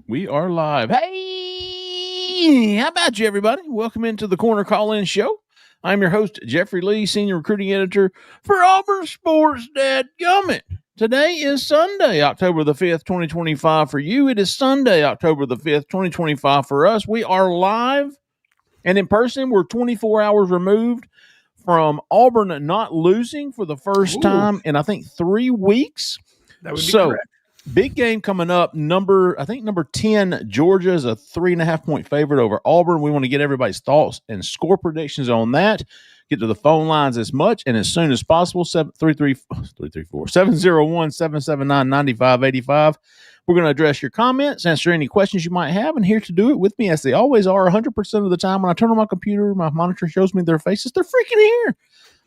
We are live. Hey, how about you, everybody? Welcome into the Corner Call-In Show. I'm your host, Jeffrey Lee, Senior Recruiting Editor for Auburn Sports. Dadgummit. Today is Sunday, October the 5th, 2025 for you. It is Sunday, October the 5th, 2025 for us. We are live and in person. We're 24 hours removed from Auburn not losing for the first time in, I think, 3 weeks. That would be correct. Big game coming up. Number 10, Georgia is a 3.5-point favorite over Auburn. We want to get everybody's thoughts and score predictions on that. Get to the phone lines as much and as soon as possible. 701-779-9585. We're going to address your comments, answer any questions you might have, and here to do it with me, as they always are, 100% of the time. When I turn on my computer, my monitor shows me their faces. They're freaking here.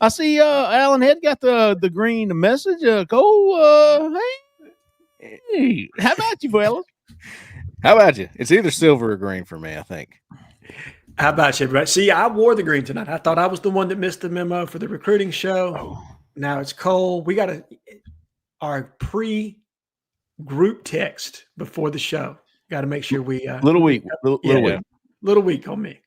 I see Alan Head got the green message. Cole, hey, how about you, fellas? How about you? It's either silver or green for me, I think. How about you, everybody? See, I wore the green tonight. I thought I was the one that missed the memo for the recruiting show. Now it's Cole. We got our pre-group text before the show. Got to make sure we little weak on me.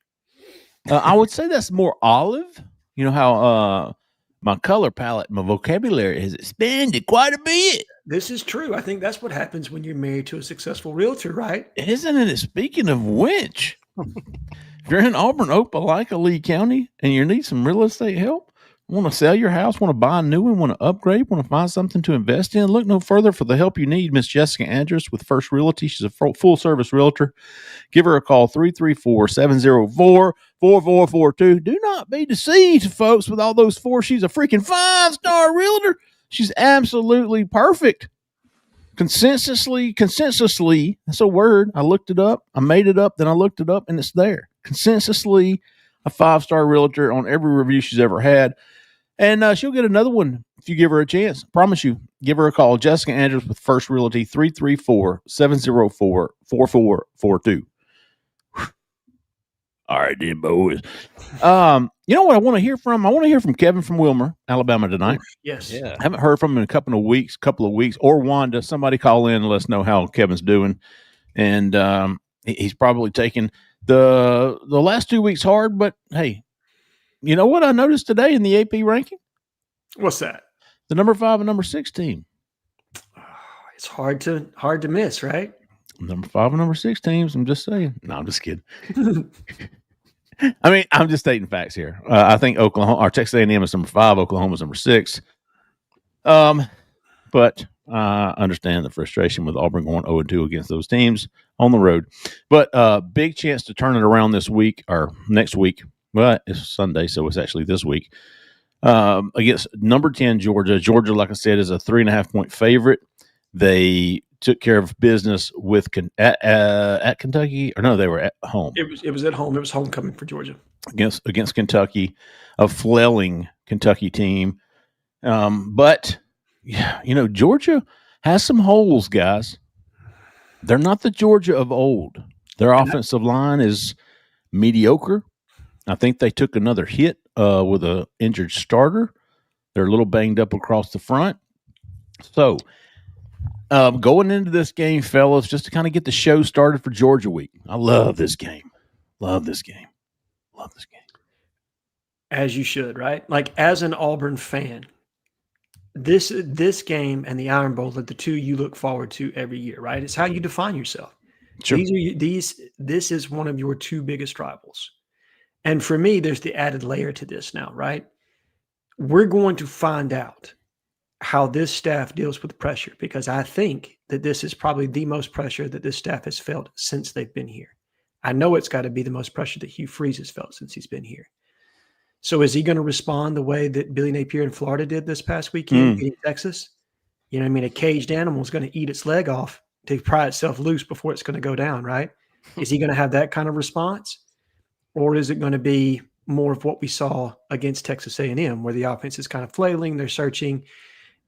I would say that's more olive. You know how my color palette, my vocabulary has expanded quite a bit. This is true. I think that's what happens when you're married to a successful realtor, right? Isn't it? Speaking of which, if you're in Auburn, Opelika, Lee County, and you need some real estate help, want to sell your house, want to buy a new one, want to upgrade, want to find something to invest in, look no further for the help you need. Miss Jessica Andrus with First Realty. She's a full-service realtor. Give her a call, 334-704-4442. Do not be deceived, folks, with all those fours. She's a freaking 5-star realtor. She's absolutely perfect. Consensusly, that's a word. I looked it up. I made it up. Then I looked it up, and it's there. Consensusly, a 5-star realtor on every review she's ever had. And she'll get another one if you give her a chance. I promise you. Give her a call. Jessica Andrews with First Realty, 334-704-4442. All right, then, boys. You know what I want to hear from? I want to hear from Kevin from Wilmer, Alabama tonight. Yes. Yeah. I haven't heard from him in a couple of weeks, or Wanda. Somebody call in and let us know how Kevin's doing. And he's probably taking the last 2 weeks hard, but hey, you know what I noticed today in the AP ranking? What's that? The number 5 and number 6 team. It's hard to miss, right? Number 5 and number 6 teams. I'm just saying. No, I'm just kidding. I mean, I'm just stating facts here. I think Oklahoma or Texas A&M is number 5. Oklahoma is number 6. But I understand the frustration with Auburn going 0-2 against those teams on the road. But big chance to turn it around this week or next week. Well, it's Sunday, so it's actually this week. Against number 10, Georgia. Georgia, like I said, is a 3.5-point favorite. They took care of business with at Kentucky, or no, they were at home. It was at home. It was homecoming for Georgia against Kentucky, a flailing Kentucky team. But you know, Georgia has some holes, guys. They're not the Georgia of old. Their offensive line is mediocre. I think they took another hit with an injured starter. They're a little banged up across the front. So, going into this game, fellas, just to kind of get the show started for Georgia week. I love this game. Love this game. As you should, right? Like, as an Auburn fan, this game and the Iron Bowl are the two you look forward to every year, right? It's how you define yourself. Sure. This is one of your two biggest rivals. And for me, there's the added layer to this now, right? We're going to find out how this staff deals with pressure, because I think that this is probably the most pressure that this staff has felt since they've been here. I know it's got to be the most pressure that Hugh Freeze has felt since he's been here. So is he going to respond the way that Billy Napier in Florida did this past weekend in Texas? You know what I mean? A caged animal is going to eat its leg off to pry itself loose before it's going to go down, right? Is he going to have that kind of response? Or is it going to be more of what we saw against Texas A&M, where the offense is kind of flailing, they're searching,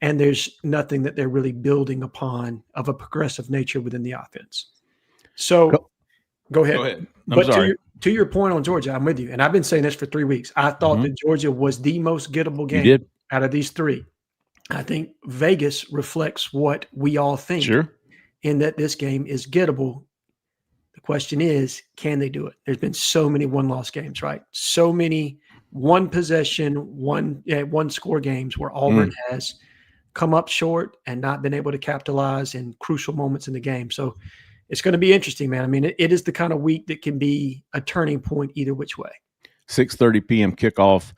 and there's nothing that they're really building upon of a progressive nature within the offense? So go ahead. But to your point on Georgia, I'm with you. And I've been saying this for 3 weeks. I thought that Georgia was the most gettable game out of these three. I think Vegas reflects what we all think in that this game is gettable The question is, can they do it? There's been so many one-loss games, right? So many one possession, one score games where Auburn has come up short and not been able to capitalize in crucial moments in the game. So it's going to be interesting, man. I mean, it is the kind of week that can be a turning point either which way. 6:30 p.m. kickoff.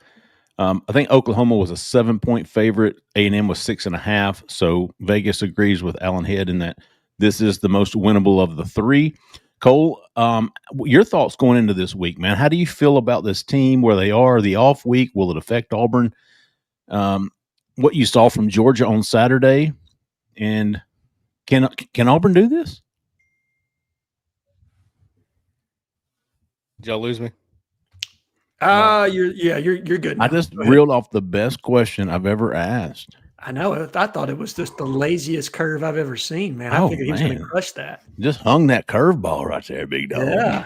I think Oklahoma was a 7-point favorite. A&M was 6.5. So Vegas agrees with Alan Head in that this is the most winnable of the three. Cole, your thoughts going into this week, man? How do you feel about this team, where they are, the off week? Will it affect Auburn? What you saw from Georgia on Saturday, and can Auburn do this? Did y'all lose me? You're good now. I just reeled off the best question I've ever asked. I know. I thought it was just the laziest curve I've ever seen, man. I figured he was going to crush that. Just hung that curveball right there, big dog. Yeah.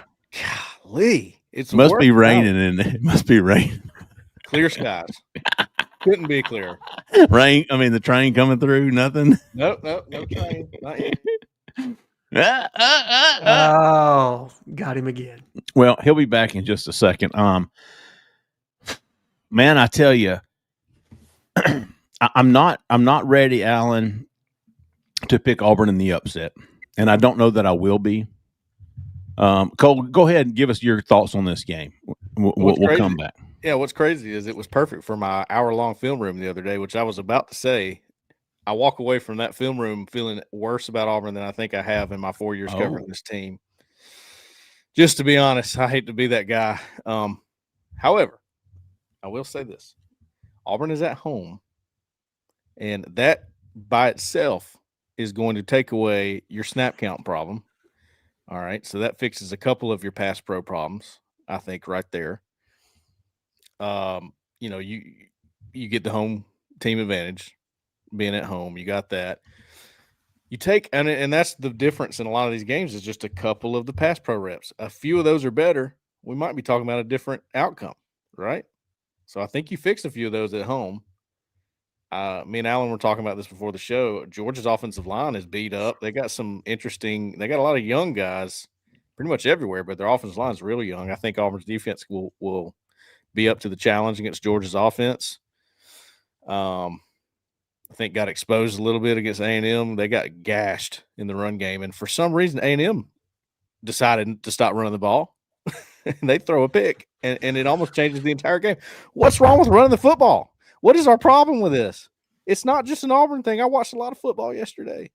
Golly. It must be raining in it. It must be raining. Clear skies. Couldn't be clearer. Rain. I mean, the train coming through, nothing. Nope, no train. Not yet. Oh, got him again. Well, he'll be back in just a second. Man, I tell you, I'm not ready, Alan, to pick Auburn in the upset, and I don't know that I will be. Cole, go ahead and give us your thoughts on this game. We'll come back. Yeah, what's crazy is it was perfect for my hour-long film room the other day, which I was about to say. I walk away from that film room feeling worse about Auburn than I think I have in my 4 years covering this team. Just to be honest, I hate to be that guy. However, I will say this. Auburn is at home, and that by itself is going to take away your snap count problem. All right, so that fixes a couple of your pass pro problems, I think, right there. You get the home team advantage being at home. You got that. You take and that's the difference in a lot of these games is just a couple of the pass pro reps. A few of those are better. We might be talking about a different outcome, right? So I think you fix a few of those at home. Me and Alan were talking about this before the show. Georgia's offensive line is beat up. They got they got a lot of young guys pretty much everywhere, but their offensive line is really young. I think Auburn's defense will be up to the challenge against Georgia's offense. I think got exposed a little bit against A&M. They got gashed in the run game, and for some reason A&M decided to stop running the ball. And they throw a pick, and it almost changes the entire game. What's wrong with running the football? What is our problem with this? It's not just an Auburn thing. I watched a lot of football yesterday.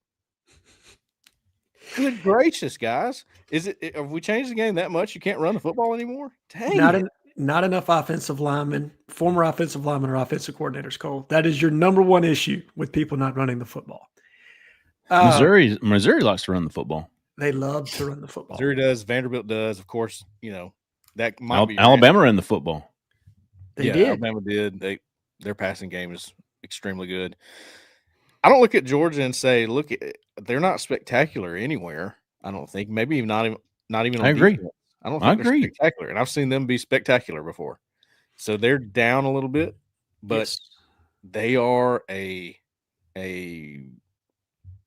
Good gracious, guys. Have we changed the game that much you can't run the football anymore? Dang. Not enough offensive linemen, former offensive linemen or offensive coordinators, Cole. That is your number one issue with people not running the football. Missouri likes to run the football. They love to run the football. Missouri does. Vanderbilt does. Of course, that might be Alabama ran the football. They did. Alabama did. Their passing game is extremely good. I don't look at Georgia and say, they're not spectacular anywhere. I don't think. Maybe not even on I agree. defense. I don't think they're spectacular, and I've seen them be spectacular before. So they're down a little bit, but they are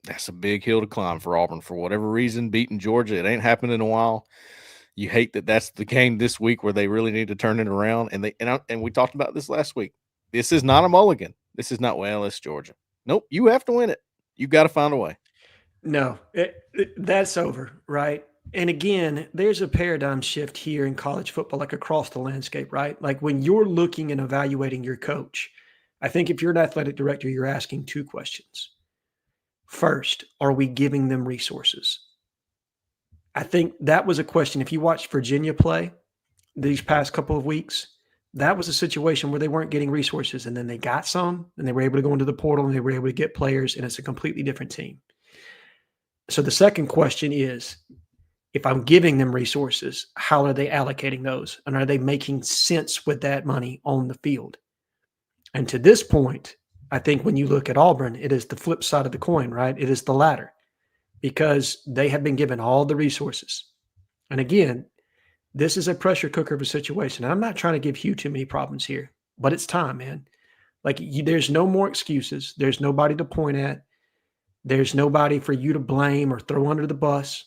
that's a big hill to climb for Auburn for whatever reason. Beating Georgia, it ain't happened in a while. You hate that that's the game this week where they really need to turn it around. And we talked about this last week. This is not a mulligan. This is not, it's Georgia. Nope, you have to win it. You got to find a way. No, that's over, right? And again, there's a paradigm shift here in college football, like across the landscape, right? Like when you're looking and evaluating your coach, I think if you're an athletic director, you're asking two questions. First, are we giving them resources? I think that was a question. If you watched Virginia play these past couple of weeks, that was a situation where they weren't getting resources, and then they got some, and they were able to go into the portal, and they were able to get players, and it's a completely different team. So the second question is, if I'm giving them resources, how are they allocating those? And are they making sense with that money on the field? And to this point, I think when you look at Auburn, it is the flip side of the coin, right? It is the latter, because they have been given all the resources. And again, this is a pressure cooker of a situation. I'm not trying to give Hugh too many problems here, but it's time, man. Like there's no more excuses. There's nobody to point at. There's nobody for you to blame or throw under the bus.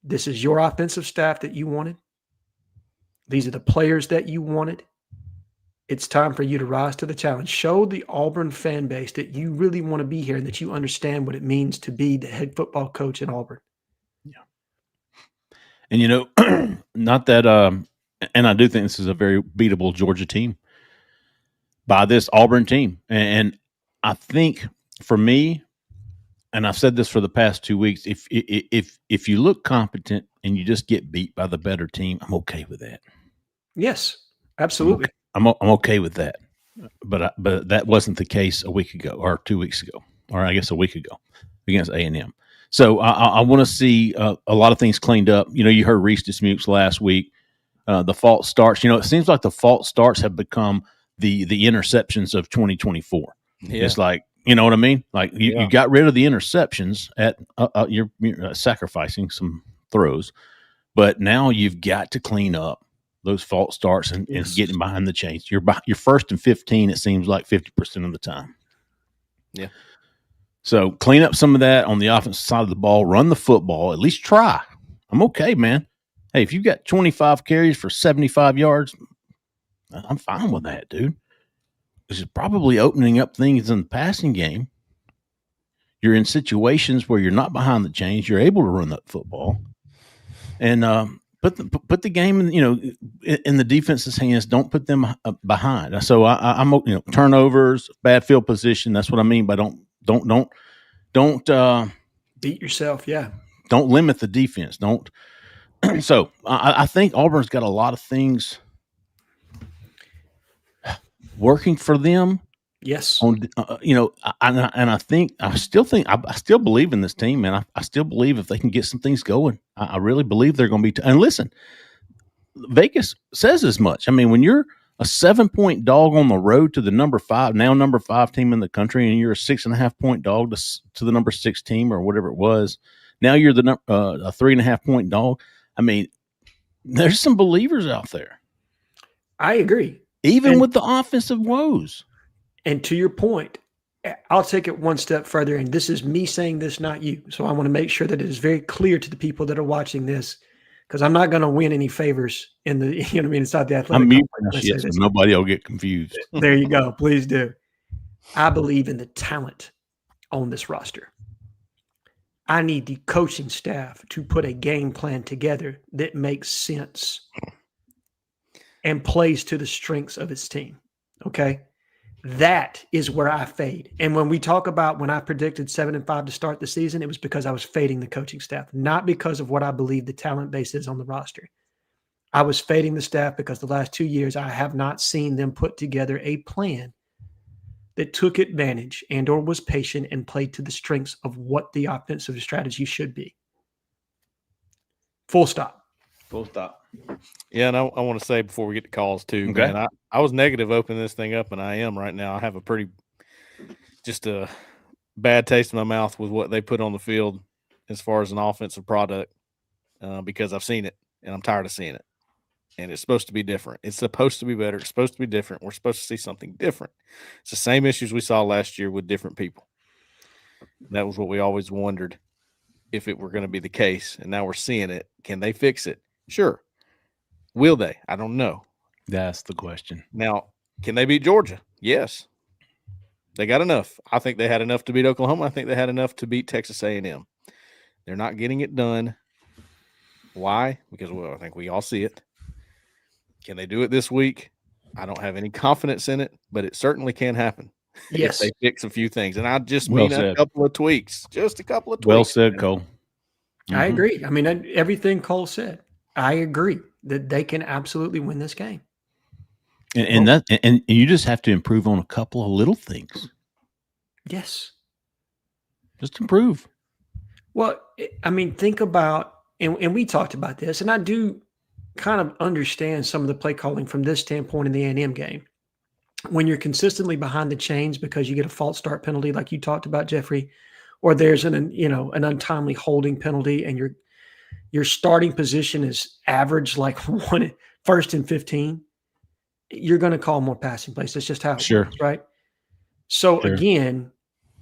This is your offensive staff that you wanted. These are the players that you wanted. It's time for you to rise to the challenge. Show the Auburn fan base that you really want to be here and that you understand what it means to be the head football coach in Auburn. Yeah. And, not that and I do think this is a very beatable Georgia team by this Auburn team. And I think for me, and I've said this for the past 2 weeks, if you look competent and you just get beat by the better team, I'm okay with that. Yes, absolutely. I'm okay with that. But that wasn't the case a week ago or 2 weeks ago, or I guess a week ago against A&M. So I want to see a lot of things cleaned up. You heard Reese disputes last week. The false starts. It seems like the false starts have become the interceptions of 2024. Yeah. It's like, you know what I mean? Like you got rid of the interceptions at you're sacrificing some throws, but now you've got to clean up those false starts and getting behind the chains. You're 1st and 15. It seems like 50% of the time. Yeah. So clean up some of that on the offensive side of the ball. Run the football. At least try. I'm okay, man. Hey, if you've got 25 carries for 75 yards, I'm fine with that, dude. This is probably opening up things in the passing game. You're in situations where you're not behind the chains. You're able to run that football, and put the game in the defense's hands. Don't put them behind. So I'm turnovers, bad field position. That's what I mean by don't beat yourself. Yeah. Don't limit the defense. Don't. So I think Auburn's got a lot of things working for them. Yes. And I still believe in this team, man. I still believe if they can get some things going, I really believe they're going to be. And listen, Vegas says as much. I mean, when you're a 7-point dog on the road to the number 5 team in the country, and you're a 6.5-point dog to the number 6 team or whatever it was, now you're a 3.5-point dog. I mean, there's some believers out there. I agree. Even with the offensive woes. And to your point, I'll take it one step further. And this is me saying this, not you. So I want to make sure that it is very clear to the people that are watching this, because I'm not going to win any favors in the, it's not the athletic. I'm muting shit so nobody will get confused. There you go. Please do. I believe in the talent on this roster. I need the coaching staff to put a game plan together that makes sense and plays to the strengths of its team. Okay. That is where I fade. And when we talk about when I predicted 7-5 to start the season, it was because I was fading the coaching staff, not because of what I believe the talent base is on the roster. I was fading the staff because the last 2 years, I have not seen them put together a plan that took advantage and or was patient and played to the strengths of what the offensive strategy should be. Full stop. Full stop. Yeah, and I want to say before we get to calls too, okay. Man, I was negative opening this thing up, and I am right now. I have just a bad taste in my mouth with what they put on the field as far as an offensive product because I've seen it, and I'm tired of seeing it. And it's supposed to be different. It's supposed to be better. It's supposed to be different. We're supposed to see something different. It's the same issues we saw last year with different people. That was what we always wondered if it were going to be the case. And now we're seeing it. Can they fix it? Sure. Will they? I don't know. That's the question. Now, can they beat Georgia? Yes. They got enough. I think they had enough to beat Oklahoma. I think they had enough to beat Texas A&M. They're not getting it done. Why? Because, well, I think we all see it. Can they do it this week? I don't have any confidence in it, but it certainly can happen. Yes. If they fix a few things. And I just mean a couple of tweaks. Just a couple of tweaks. Well said, Cole. Mm-hmm. I agree. I mean, everything Cole said, I agree that they can absolutely win this game. And you just have to improve on a couple of little things. Yes. Just improve. Well, I mean, think about, and we talked about this, and I do kind of understand some of the play calling from this standpoint in the A&M game. When you're consistently behind the chains because you get a false start penalty, like you talked about, Jeffrey, or there's an untimely holding penalty, and your starting position is average, like 1st and 15, you're going to call more passing plays. That's just how it works, right? So again,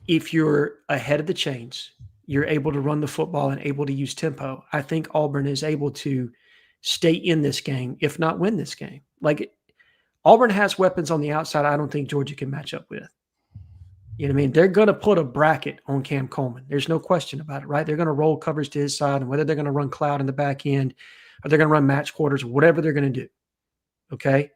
if you're ahead of the chains, you're able to run the football and able to use tempo, I think Auburn is able to stay in this game, if not win this game. Like, Auburn has weapons on the outside I don't think Georgia can match up with. You know what I mean? They're going to put a bracket on Cam Coleman. There's no question about it, right? They're going to roll covers to his side, and whether they're going to run cloud in the back end or they're going to run match quarters, whatever they're going to do. Okay?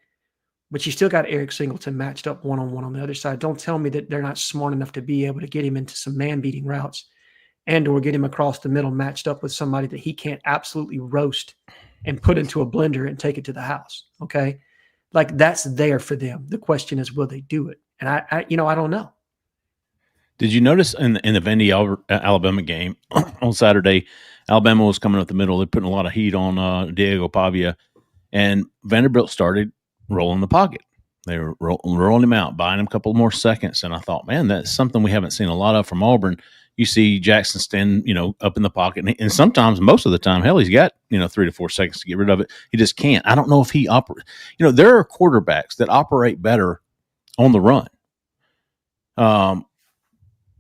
But you still got Eric Singleton matched up one-on-one on the other side. Don't tell me that they're not smart enough to be able to get him into some man-beating routes and or get him across the middle matched up with somebody that he can't absolutely roast and put into a blender and take it to the house. Okay? Like, that's there for them. The question is, will they do it? And I don't know. Did you notice in the Vandy Alabama game on Saturday, Alabama was coming up the middle. They're putting a lot of heat on Diego Pavia, and Vanderbilt started rolling the pocket. They were rolling him out, buying him a couple more seconds. And I thought, man, that's something we haven't seen a lot of from Auburn. You see Jackson stand, up in the pocket. And sometimes, most of the time, hell, he's got, 3 to 4 seconds to get rid of it. He just can't. I don't know if he operates. There are quarterbacks that operate better on the run.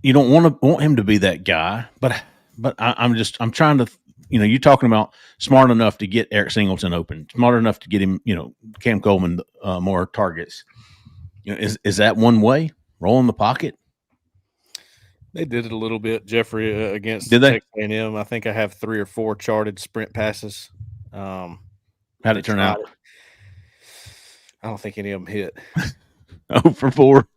You don't want him to be that guy, but I'm trying to, you're talking about smart enough to get Eric Singleton open, smart enough to get him, Cam Coleman more targets. Is that one way? Roll in the pocket? They did it a little bit, Jeffrey, against Did they? Texas A&M. I think I have 3 or 4 charted sprint passes. How'd it turn out? I don't think any of them hit. 0 for 4.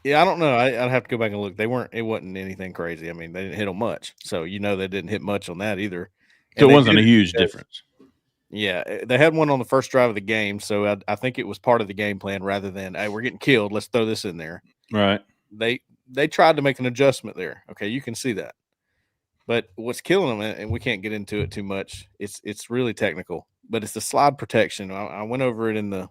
Yeah, I don't know. I'd have to go back and look. It wasn't anything crazy. I mean, they didn't hit them much. So, they didn't hit much on that either. So it wasn't a huge difference. Yeah, they had one on the first drive of the game. So I think it was part of the game plan rather than, hey, we're getting killed. Let's throw this in there. Right. They tried to make an adjustment there. Okay, you can see that. But what's killing them, and we can't get into it too much, it's really technical. But it's the slide protection. I went over it in the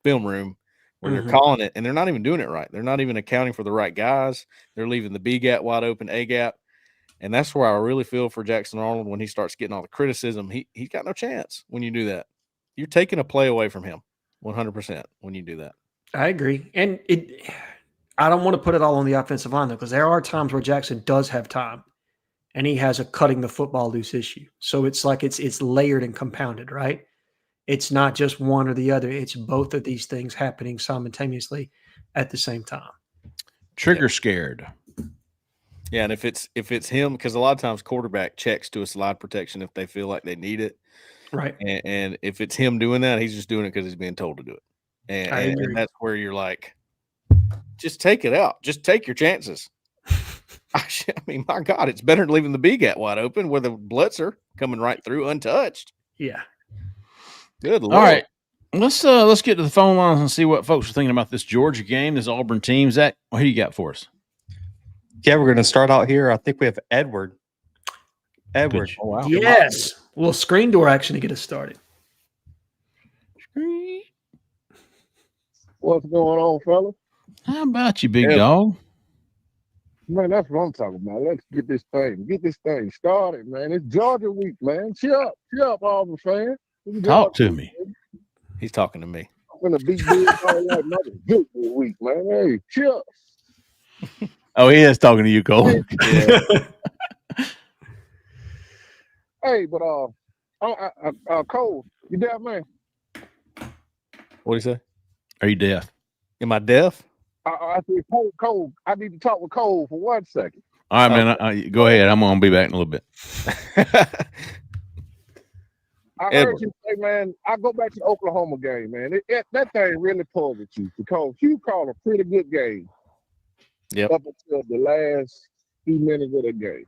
film room where they're calling it, and they're not even doing it right. They're not even accounting for the right guys. They're leaving the B gap wide open, A gap. And that's where I really feel for Jackson Arnold when he starts getting all the criticism. He's got no chance when you do that. You're taking a play away from him 100% when you do that. I agree. And I don't want to put it all on the offensive line, though, because there are times where Jackson does have time and he has a cutting the football loose issue. So it's like it's layered and compounded, right? It's not just one or the other. It's both of these things happening simultaneously at the same time. Trigger scared. Yeah, and if it's him, because a lot of times quarterback checks to a slide protection if they feel like they need it. Right. And if it's him doing that, he's just doing it because he's being told to do it. And that's where you're like, just take it out. Just take your chances. I mean, my God, it's better than leaving the B gap wide open with a blitzer coming right through untouched. Yeah. Good Lord. All right. Let's get to the phone lines and see what folks are thinking about this Georgia game, this Auburn team. Zach, who you got for us? Yeah, we're going to start out here. I think we have Edward. Edward. Oh, wow. Yes. Well, screen door action to get us started. What's going on, fellas? How about you, big dog? Man, that's what I'm talking about. Let's get this thing started, man. It's Georgia week, man. Cheer up, Auburn fans. Talk to me. He's talking to me. I'm gonna be big all that another good week, man. Hey, cheer up. Oh, he is talking to you, Cole. Yeah. Hey, but Cole, you deaf, man? What do you say? Are you deaf? Am I deaf? I said, Cole, I need to talk with Cole for 1 second. All right, man. Go ahead. I'm going to be back in a little bit. I heard you say, man, I go back to the Oklahoma game, man. That thing really pulled at you because you called a pretty good game. Yep. Up until the last few minutes of the game.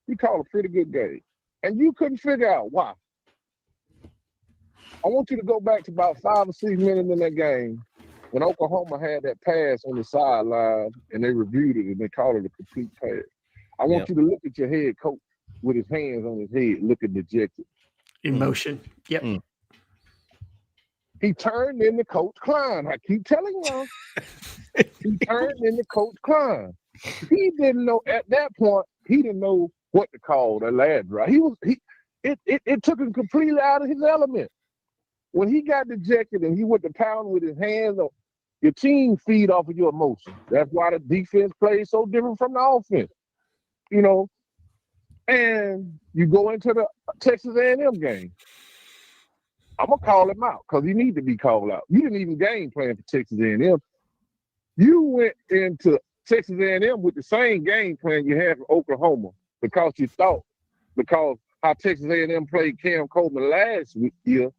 You called a pretty good game. And you couldn't figure out why. I want you to go back to about 5 or 6 minutes in that game when Oklahoma had that pass on the sideline and they reviewed it and they called it a complete pass. I want you to look at your head coach with his hands on his head, looking dejected. Emotion. Yep. He turned into Coach Klein. I keep telling y'all. He turned into Coach Klein. He didn't know at that point, he didn't know what to call that lad, right? It took him completely out of his element. When he got dejected and he went to pound with his hands Your team feed off of your emotions. That's why the defense plays so different from the offense. You know, and you go into the Texas A&M game. I'm gonna call him out because he need to be called out. You didn't even game plan for Texas A&M. You went into Texas A&M with the same game plan you had for Oklahoma because you thought, because how Texas A&M played Cam Coleman last year,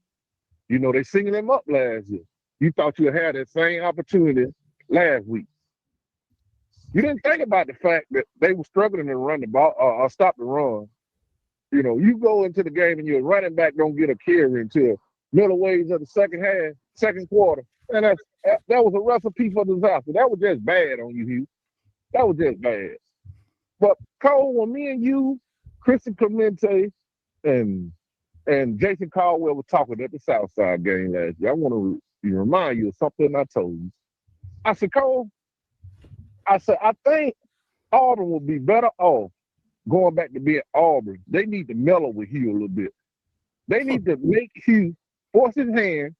you know, they singing him up last year. You thought you had that same opportunity last week. You didn't think about the fact that they were struggling to run the ball or stop the run. You know, you go into the game and your running back don't get a carry until middle ways of the second quarter. And that was a recipe for disaster. That was just bad on you, Hugh. That was just bad. But Cole, when me and you, Christian Clemente, and Jason Caldwell were talking at the Southside game last year, I want to remind you of something I told you. I said, Cole, I think Auburn will be better off going back to being Auburn. They need to mellow with Hugh a little bit. They need to make Hugh force his hand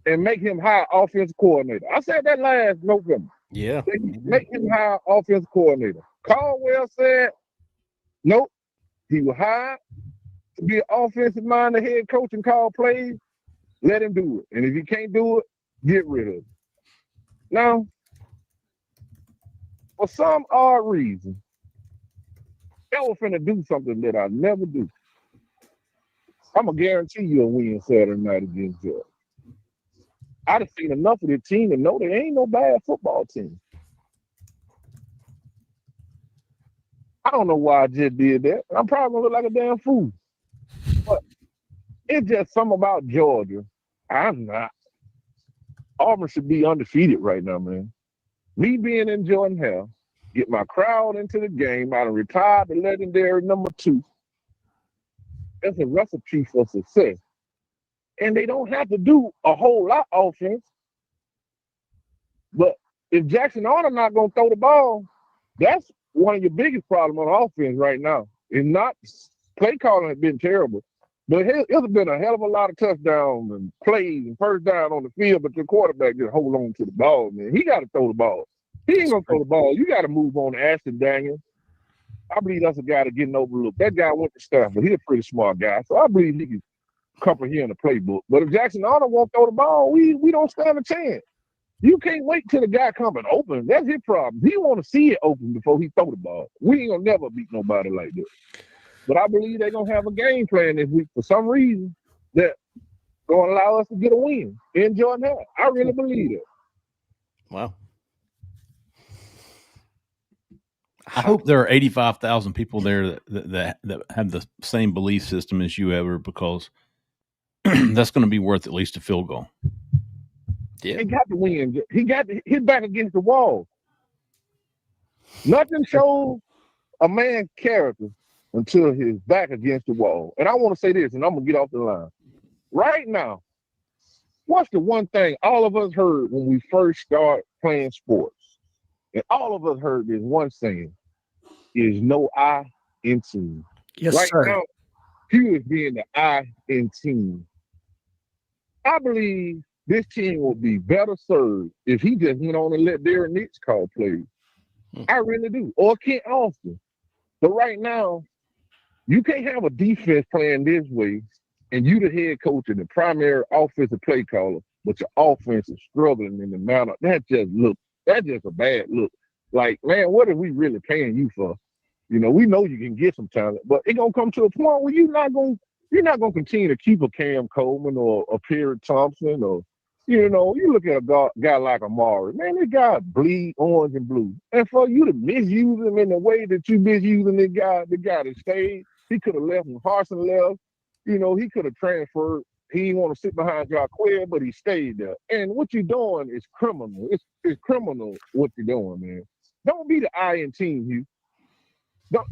and make him hire offensive coordinator. I said that last November. Yeah. Make him hire offensive coordinator. Caldwell said, nope, he was hired to be an offensive minded head coach and call plays. Let him do it. And if he can't do it, get rid of him. Now, for some odd reason, they were finna do something that I never do. I'm going to guarantee you a win Saturday night against Georgia. I done seen enough of the team to know there ain't no bad football team. I don't know why I just did that. I'm probably going to look like a damn fool. But it's just something about Georgia. I'm not. Auburn should be undefeated right now, man. Me being in Jordan Hare, get my crowd into the game. I done retired the legendary number 2. That's a recipe for success. And they don't have to do a whole lot offense. But if Jackson Arnold not going to throw the ball, that's one of your biggest problems on offense right now. It's not play calling has been terrible, but it's been a hell of a lot of touchdowns and plays and first down on the field, but your quarterback just hold on to the ball, man. He got to throw the ball. He ain't going to throw the ball. You got to move on to Ashton Daniels. I believe that's a guy that's getting overlooked. That guy went to Stanford. He's a pretty smart guy, so I believe he can comprehend the playbook. But if Jackson Arnold won't throw the ball, we don't stand a chance. You can't wait till the guy coming open. That's his problem. He want to see it open before he throw the ball. We ain't gonna never beat nobody like that. But I believe they're gonna have a game plan this week for some reason that gonna allow us to get a win in Jordan Hare. I really believe it. Wow. I hope there are 85,000 people there that have the same belief system as you ever, because that's going to be worth at least a field goal. Yeah. He got to win. He got his back against the wall. Nothing shows a man's character until his back against the wall. And I want to say this, and I'm going to get off the line. Right now, what's the one thing all of us heard when we first started playing sports? And all of us heard this one saying, is no I in team. Yes, right sir. now, he is being the I in team. I believe this team will be better served if he just went on and let Darren Nix call plays. I really do. Or Kent Austin. But right now, you can't have a defense playing this way and you the head coach and the primary offensive play caller, but your offense is struggling in the manner. That's just a bad look. Like, man, what are we really paying you for? You know, we know you can get some talent, but it's gonna come to a point where you're not gonna continue to keep a Cam Coleman or a Perry Thompson, or you know, you look at a guy like Amari, man, this guy bleed orange and blue. And for you to misuse him in the way that you misusing this guy, the guy that stayed, he could have left when Harsin left. You know, he could have transferred. He didn't want to sit behind Jarquez, but he stayed there. And what you're doing is criminal. It's criminal what you're doing, man. Don't be the I in team, Hugh.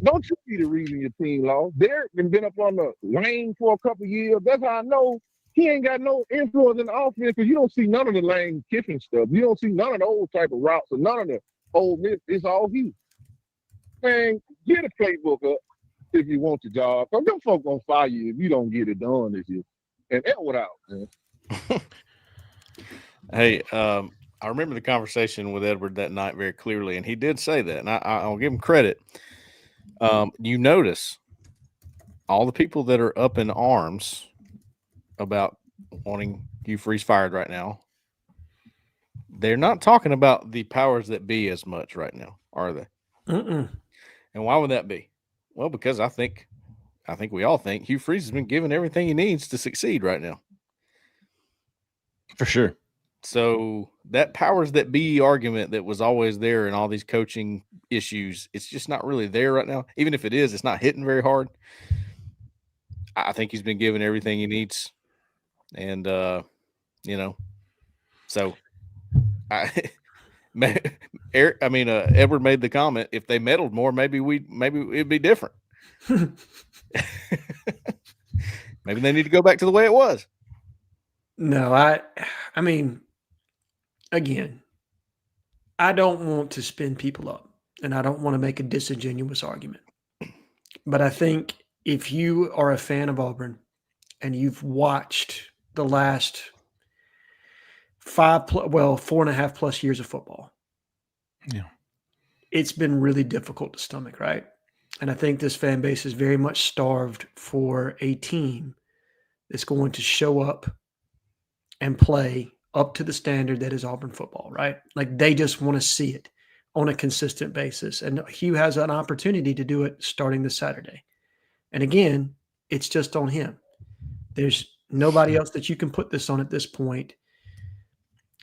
Don't you be the reason your team lost. Derek been up on the lane for a couple of years. That's how I know he ain't got no influence in the offense, because you don't see none of the Lane Kiffin stuff. You don't see none of the old type of routes or none of the old miss. It's all Hugh. Man, get a playbook up if you want the job. Because them folks gonna fire you if you don't get it done this year. And Edward out, man. Hey, I remember the conversation with Edward that night very clearly, and he did say that, and I'll give him credit. You notice all the people that are up in arms about wanting Hugh Freeze fired right now, they're not talking about the powers that be as much right now, are they? Mm-mm. And why would that be? Well, because I think we all think Hugh Freeze has been given everything he needs to succeed right now. For sure. So that powers that be argument that was always there in all these coaching issues, it's just not really there right now. Even if it is, it's not hitting very hard. I think he's been given everything he needs. And, so Edward made the comment, if they meddled more, maybe it'd be different. Maybe they need to go back to the way it was. No, I mean, again, I don't want to spin people up, and I don't want to make a disingenuous argument. But I think if you are a fan of Auburn and you've watched the last 4.5 plus years of football, yeah, it's been really difficult to stomach, right? And I think this fan base is very much starved for a team that's going to show up and play up to the standard that is Auburn football, right? Like they just want to see it on a consistent basis. And Hugh has an opportunity to do it starting this Saturday. And again, it's just on him. There's nobody else that you can put this on at this point.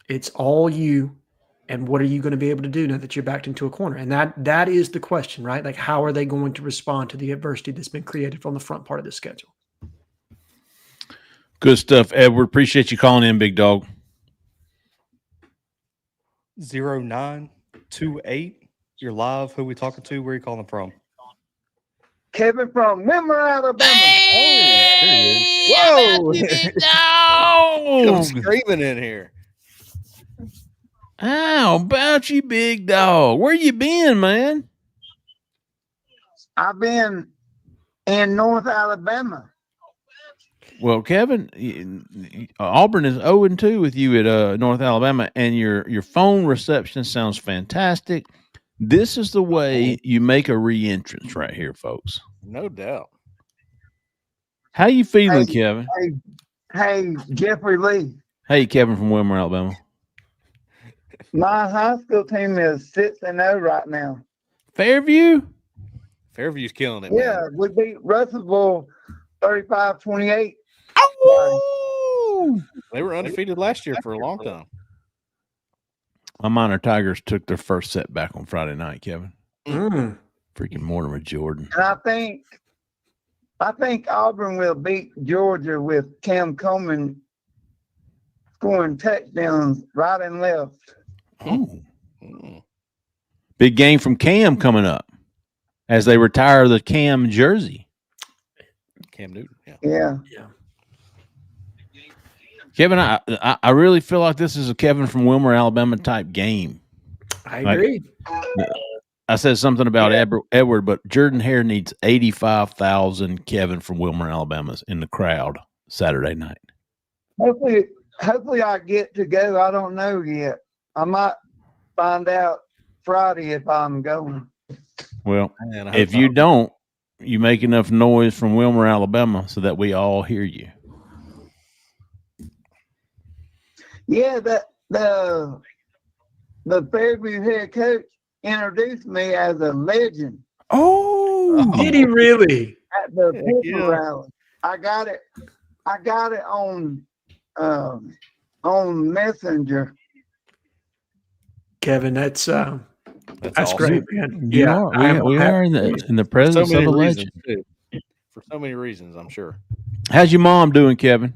It's all you. And what are you going to be able to do now that you're backed into a corner? And that is the question, right? Like, how are they going to respond to the adversity that's been created from the front part of the schedule? Good stuff, Edward. Appreciate you calling in, big dog. 0928. You're live. Who we talking to? Where are you calling from? Kevin from Wilmer, Alabama. Hey, Whoa! Come screaming in here. How about you, big dog? Where you been, man? I've been in North Alabama. Well, Kevin, Auburn is 0-2 with you at North Alabama, and your phone reception sounds fantastic. This is the way you make a re-entrance right here, folks. No doubt. How you feeling, Hey. Kevin? Hey, Jeffrey Lee. Hey, Kevin from Wilmer, Alabama. My high school team is 6-0 right now. Fairview? Fairview's killing it. Yeah, Man. we beat Russellville 35-28. Oh! They were undefeated last year for a long time. My minor Tigers took their first set back on Friday night, Kevin. Mm. Freaking Mortimer Jordan. And I think Auburn will beat Georgia with Cam Coleman scoring touchdowns right and left. Oh. Big game from Cam coming up as they retire the Cam jersey. Cam Newton. Yeah. Kevin, I really feel like this is a Kevin from Wilmer, Alabama type game. I agree. I said something about Edward, but Jordan Hare needs 85,000 Kevin from Wilmer, Alabama in the crowd Saturday night. Hopefully I get to go. I don't know yet. I might find out Friday if I'm going. Well, Man, if you don't, you make enough noise from Wilmer, Alabama so that we all hear you. Yeah, the Fairview head coach introduced me as a legend Oh, Did he really? at the Heck people yeah. rally. I got it on Messenger. Kevin, that's That's awesome. great, man. you are. We are in the For presence so many of a reasons, legend. too. For so many reasons, I'm sure. How's your mom doing, Kevin?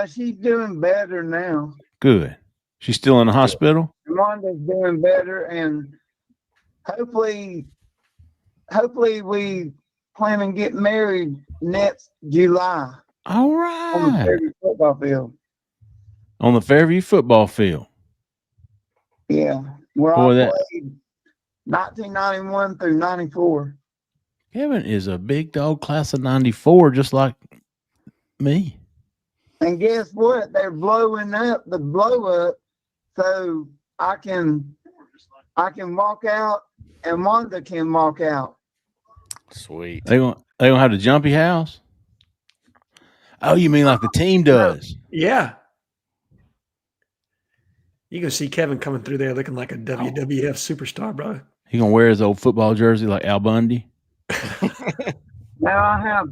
She's doing better now. Good. She's still in the hospital? Ramonda's doing better, and hopefully we plan on getting married next July All on the right. Fairview football field. On the Fairview football field. Yeah, where Boy, I that- played 1991 through 94. Kevin is a big dog class of 94, just like me. And guess what? They're blowing up the blow up so I can walk out and Wanda can walk out. Sweet. They don't have the jumpy house? Oh, you mean like the team does? Yeah. You can see Kevin coming through there looking like a WWF superstar, bro. He gonna wear his old football jersey like Al Bundy? Now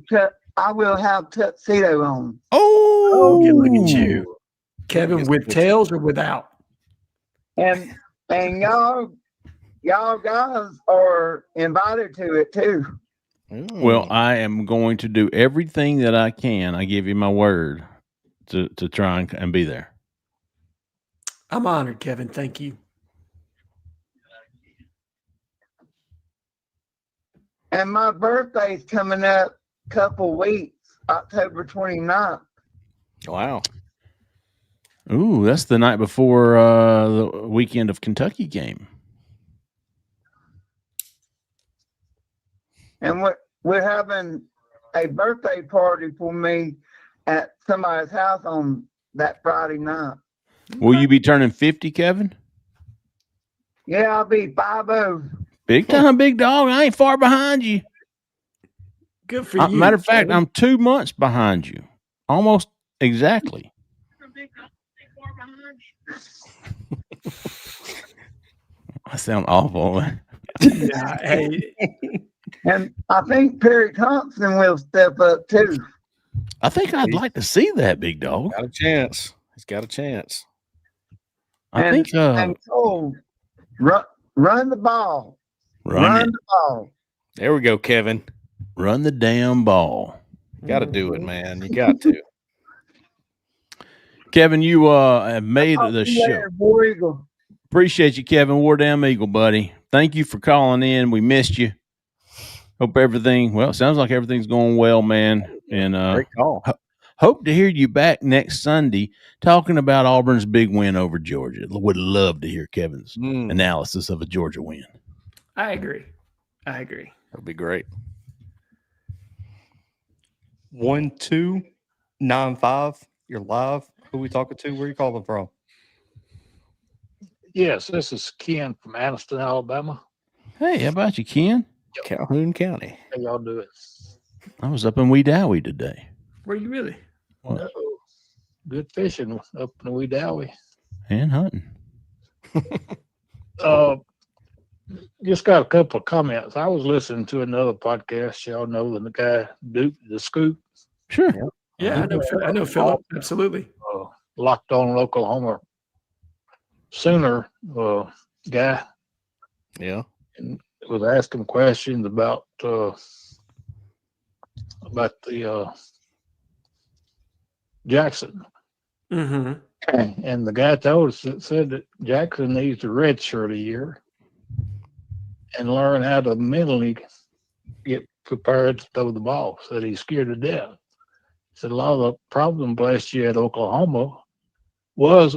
I will have tuxedo on. Oh, Look at you. Kevin, with tails or without? And y'all guys are invited to it too. Well, I am going to do everything that I can. I give you my word to try and be there. I'm honored, Kevin. Thank you. And my birthday's coming up a couple weeks, October 29th. Wow. Ooh, that's the night before the weekend of Kentucky game. And we're having a birthday party for me at somebody's house on that Friday night. Will you be turning 50, Kevin? Yeah, I'll be 50. Big time, big dog. I ain't far behind you. Good for you. Matter of fact, Kevin. I'm 2 months behind you. Almost exactly. I sound awful. Yeah, hey, And I think Perry Thompson will step up too. I think I'd like to see that, big dog. Got a chance. He's got a chance. I think And Cole, run the ball. run The ball. There we go, Kevin. Run the damn ball. Got to do it, man. You got to. Kevin, you have made the show. Later, War Eagle. Appreciate you, Kevin. War Damn Eagle, buddy. Thank you for calling in. We missed you. Hope everything, well, it sounds like everything's going well, man. And Great call. hope to hear you back next Sunday talking about Auburn's big win over Georgia. Would love to hear Kevin's analysis of a Georgia win. I agree. That'd be great. 1295. You're live. Who we talking to? Where you calling from? Yes, this is Ken from Anniston, Alabama. Hey, how about you, Ken? Calhoun County. How y'all doing? I was up in Wedowee today. Were you really? What? Good fishing up in Wedowee. And hunting. Just got a couple of comments. I was listening to another podcast. Y'all know the guy Duke, the Scoop, Sure. Yeah, I know Philip. Absolutely. locked on Oklahoma Sooner guy. Yeah. And was asking questions about the Jackson. Mm-hmm. And the guy told us said that Jackson needs to redshirt a year and learn how to mentally get prepared to throw the ball. Said he's scared to death. Said a lot of the problem last year at Oklahoma was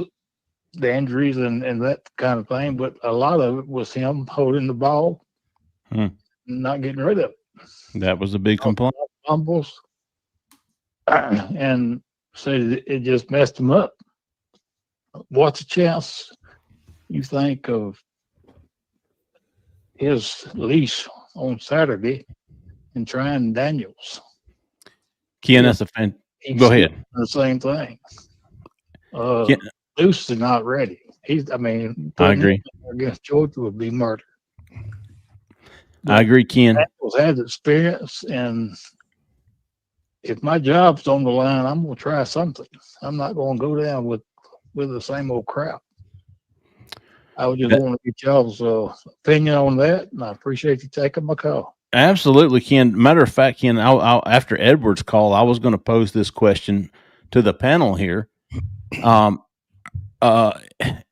the injuries and that kind of thing, but a lot of it was him holding the ball, not getting rid of it. That was a big complaint. Fumbles, and said it just messed him up. What's the chance you think of his leash on Saturday and trying Daniels? Ken, that's a fan. Go ahead. The same thing. Ken, Luce is not ready. I putting agree. him against Georgia would be murder. I agree, Ken. Daniels has experience, and if my job's on the line, I'm going to try something. I'm not going to go down with the same old crap. I was just want to get y'all's opinion on that, and I appreciate you taking my call. Absolutely, Ken. Matter of fact, Ken, I'll after Edward's call, I was going to pose this question to the panel here.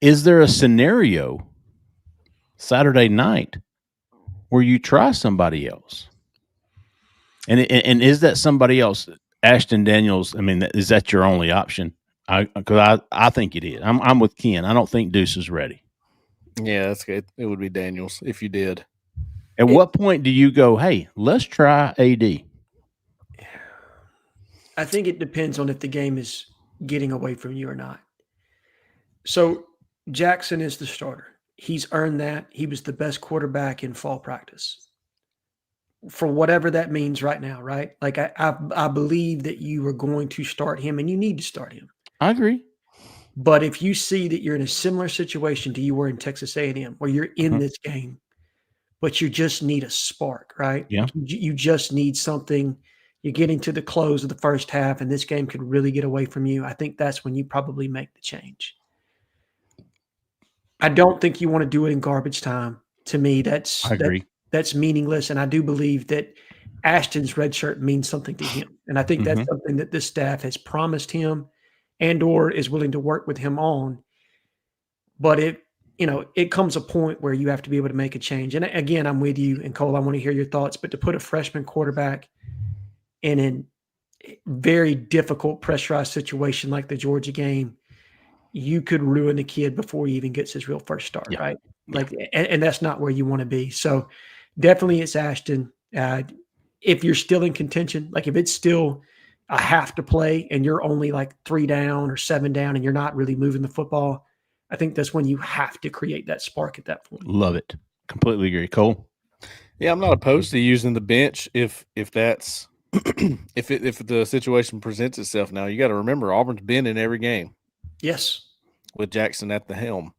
Is there a scenario Saturday night where you try somebody else? And is that somebody else, Ashton Daniels? I mean, is that your only option? Because I think it is. I'm with Ken. I don't think Deuce is ready. Yeah, that's good. It would be Daniels if you did. At what point do you go, hey, let's try AD? I think it depends on if the game is getting away from you or not. So Jackson is the starter. He's earned that. He was the best quarterback in fall practice. For whatever that means right now, right? Like I believe that you are going to start him and you need to start him. I agree. But if you see that you're in a similar situation to you were in Texas A&M, where you're in this game, but you just need a spark, right? Yeah. You just need something. You're getting to the close of the first half, and this game could really get away from you. I think that's when you probably make the change. I don't think you want to do it in garbage time. To me, I agree. that's meaningless, and I do believe that Ashton's red shirt means something to him, and I think that's something that this staff has promised him and or is willing to work with him on. But it comes a point where you have to be able to make a change. And again, I'm with you. And Cole, I want to hear your thoughts. But to put a freshman quarterback in a very difficult pressurized situation like the Georgia game, you could ruin the kid before he even gets his real first start, right? Like, and that's not where you want to be. So definitely it's Ashton. If you're still in contention, like if it's still a half to play and you're only like 3 down or 7 down and you're not really moving the football, I think that's when you have to create that spark at that point. Love it. Completely agree. Cole? Yeah, I'm not opposed to using the bench if that's if the situation presents itself. Now you got to remember Auburn's been in every game. Yes. With Jackson at the helm.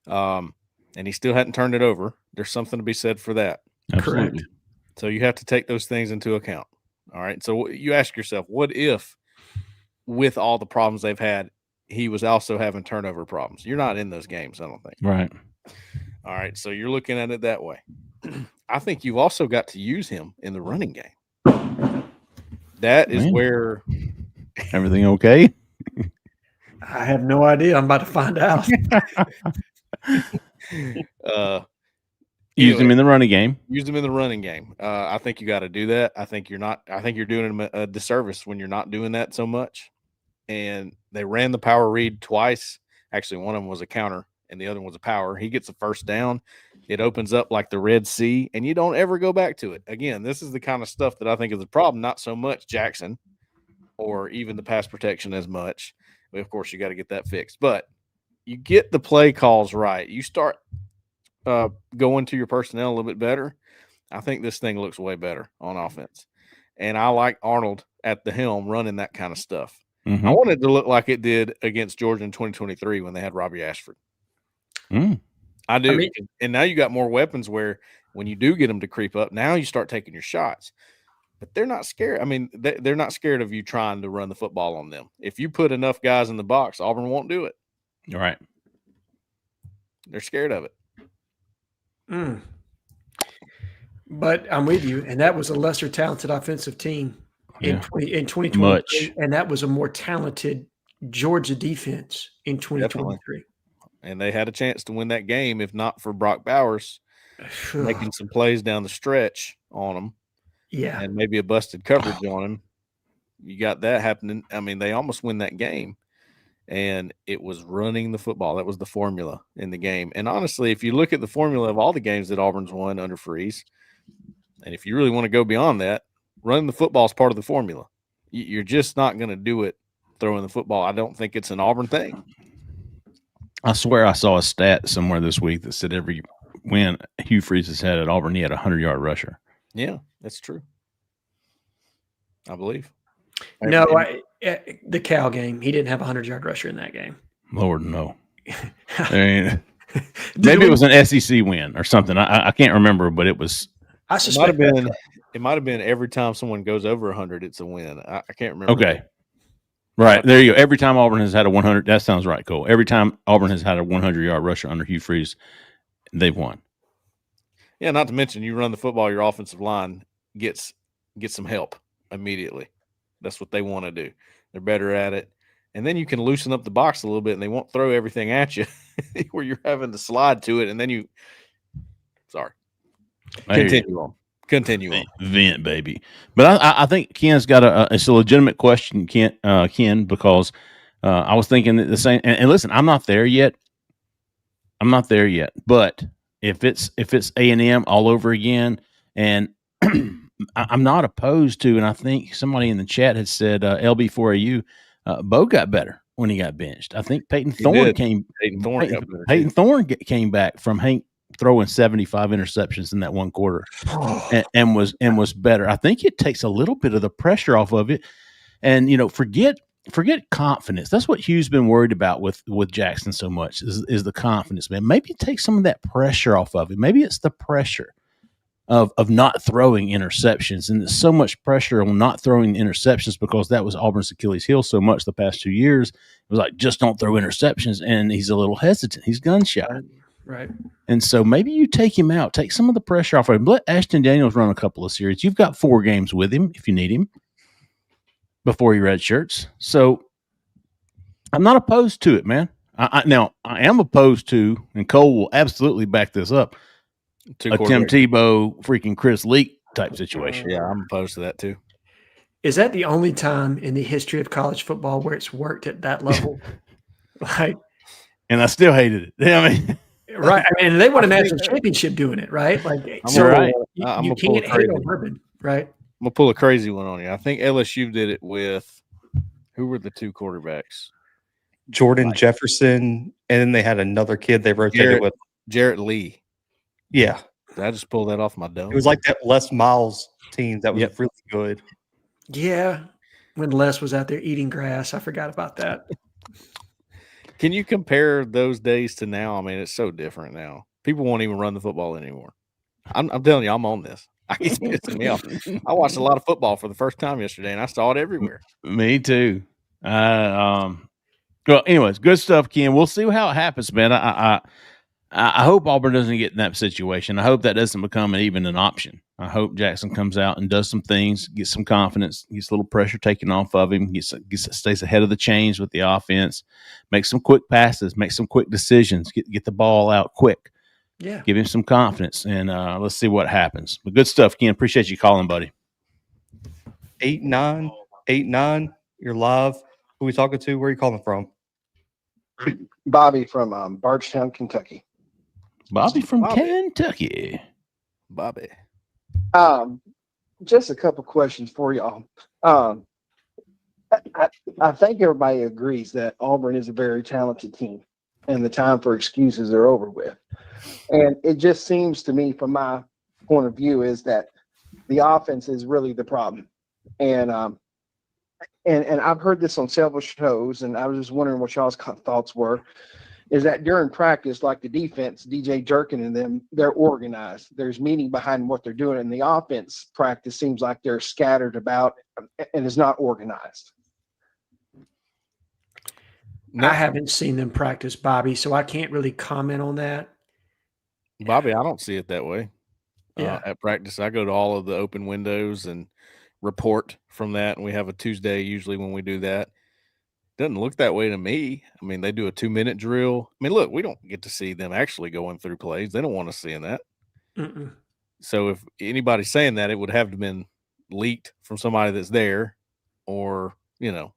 And he still hadn't turned it over. There's something to be said for that. Absolutely. Correct. So you have to take those things into account. All right. So you ask yourself, what if with all the problems they've had, he was also having turnover problems? You're not in those games, I don't think. Right. All right. So you're looking at it that way. I think you've also got to use him in the running game. That is where everything okay? I have no idea. I'm about to find out. Use him in the running game. Use him in the running game. I think you got to do that. I think you're doing him a disservice when you're not doing that so much. And they ran the power read twice. Actually, one of them was a counter and the other one was a power. He gets a first down. It opens up like the Red Sea, and you don't ever go back to it. Again, this is the kind of stuff that I think is the problem. Not so much Jackson or even the pass protection as much. Of course, you got to get that fixed. But you get the play calls right. You start going to your personnel a little bit better. I think this thing looks way better on offense. And I like Arnold at the helm running that kind of stuff. Mm-hmm. I wanted to look like it did against Georgia in 2023 when they had Robbie Ashford. I do. And now you got more weapons where when you do get them to creep up, now you start taking your shots. But they're not scared. I mean, they're not scared of you trying to run the football on them. If you put enough guys in the box, Auburn won't do it. All right. They're scared of it. But I'm with you. And that was a lesser talented offensive team in 2023. Much. And that was a more talented Georgia defense in 2023. Definitely. And they had a chance to win that game if not for Brock Bowers making some plays down the stretch on them. Yeah. And maybe a busted coverage on him. You got that happening. I mean, they almost win that game. And it was running the football. That was the formula in the game. And honestly, if you look at the formula of all the games that Auburn's won under Freeze, and if you really want to go beyond that, running the football is part of the formula. You're just not going to do it throwing the football. I don't think it's an Auburn thing. I swear I saw a stat somewhere this week that said every win Hugh Freeze has had at Auburn, he had a 100-yard rusher. Yeah, that's true. I believe. No, the Cal game, he didn't have a 100-yard rusher in that game. Lord, no. I mean, maybe it was an SEC win or something. I can't remember, but it was. I suspect it might have been every time someone goes over 100, it's a win. I can't remember. Okay. Right. There you go. Every time Auburn has had a 100, that sounds right, Cole. Every time Auburn has had a 100-yard rusher under Hugh Freeze, they've won. Yeah, not to mention you run the football, your offensive line gets some help immediately. That's what they want to do. They're better at it. And then you can loosen up the box a little bit and they won't throw everything at you where you're having to slide to it. And then Continue on. Vent, baby. But I think Ken's got it's a legitimate question, Ken, because I was thinking the same. And listen, I'm not there yet. But if it's A&M all over again, and I'm not opposed to, and I think somebody in the chat had said LB4AU, Bo got better when he got benched. I think Peyton He Thorne did. came. Peyton Thorne got better, Peyton too. Thorne came back from Hank throwing 75 interceptions in that one quarter, and was better. I think it takes a little bit of the pressure off of it, and forget confidence. That's what Hugh's been worried about with Jackson so much is the confidence, man. Maybe take some of that pressure off of it. Maybe it's the pressure of not throwing interceptions, and there's so much pressure on not throwing interceptions because that was Auburn's Achilles heel so much the past 2 years. It was like, just don't throw interceptions, and he's a little hesitant. He's gun shy. Right. And so maybe you take him out, take some of the pressure off of him. Let Ashton Daniels run a couple of series. You've got 4 games with him if you need him before he redshirts. So I'm not opposed to it, man. Now, I am opposed to, and Cole will absolutely back this up, a Tim Tebow, freaking Chris Leak type situation. Yeah, I'm opposed to that too. Is that the only time in the history of college football where it's worked at that level? And I still hated it. I mean, right. I mean, they won a national championship doing it, right? You can't hate on Urban, right? I'm gonna pull a crazy one on you. I think LSU did it with who were the 2 quarterbacks? Jordan Jefferson, and then they had another kid they rotated with. Jarrett Lee. Yeah. Did I just pull that off my dome? It was like that Les Miles team that was really good. Yeah. When Les was out there eating grass, I forgot about that. Can you compare those days to now? I mean, it's so different now. People won't even run the football anymore. I'm telling you, I'm on this. It's pissing me off. I watched a lot of football for the first time yesterday, and I saw it everywhere. Me too. Well, anyways, good stuff, Ken. We'll see how it happens, man. I hope Auburn doesn't get in that situation. I hope that doesn't become even an option. I hope Jackson comes out and does some things, gets some confidence, gets a little pressure taken off of him, stays ahead of the chains with the offense, makes some quick passes, make some quick decisions, get the ball out quick. Yeah. Give him some confidence, and let's see what happens. But good stuff, Ken. Appreciate you calling, buddy. 8-9. You're live. Who we talking to? Where are you calling from? Bobby from Bardstown, Kentucky. Bobby from Kentucky. Bobby. Just a couple questions for y'all. I think everybody agrees that Auburn is a very talented team, and the time for excuses are over with. And it just seems to me, from my point of view, is that the offense is really the problem. And I've heard this on several shows, and I was just wondering what y'all's thoughts were. Is that during practice, like the defense, DJ Jerkin and them, they're organized. There's meaning behind what they're doing. And the offense practice seems like they're scattered about and is not organized. I haven't seen them practice, Bobby, so I can't really comment on that. Bobby, I don't see it that way. Yeah. At practice, I go to all of the open windows and report from that, and we have a Tuesday usually when we do that. Doesn't look that way to me. I mean, they do a 2-minute drill. I mean, look, we don't get to see them actually going through plays. They don't want us seeing that. Mm-mm. So if anybody's saying that, it would have to have been leaked from somebody that's there or,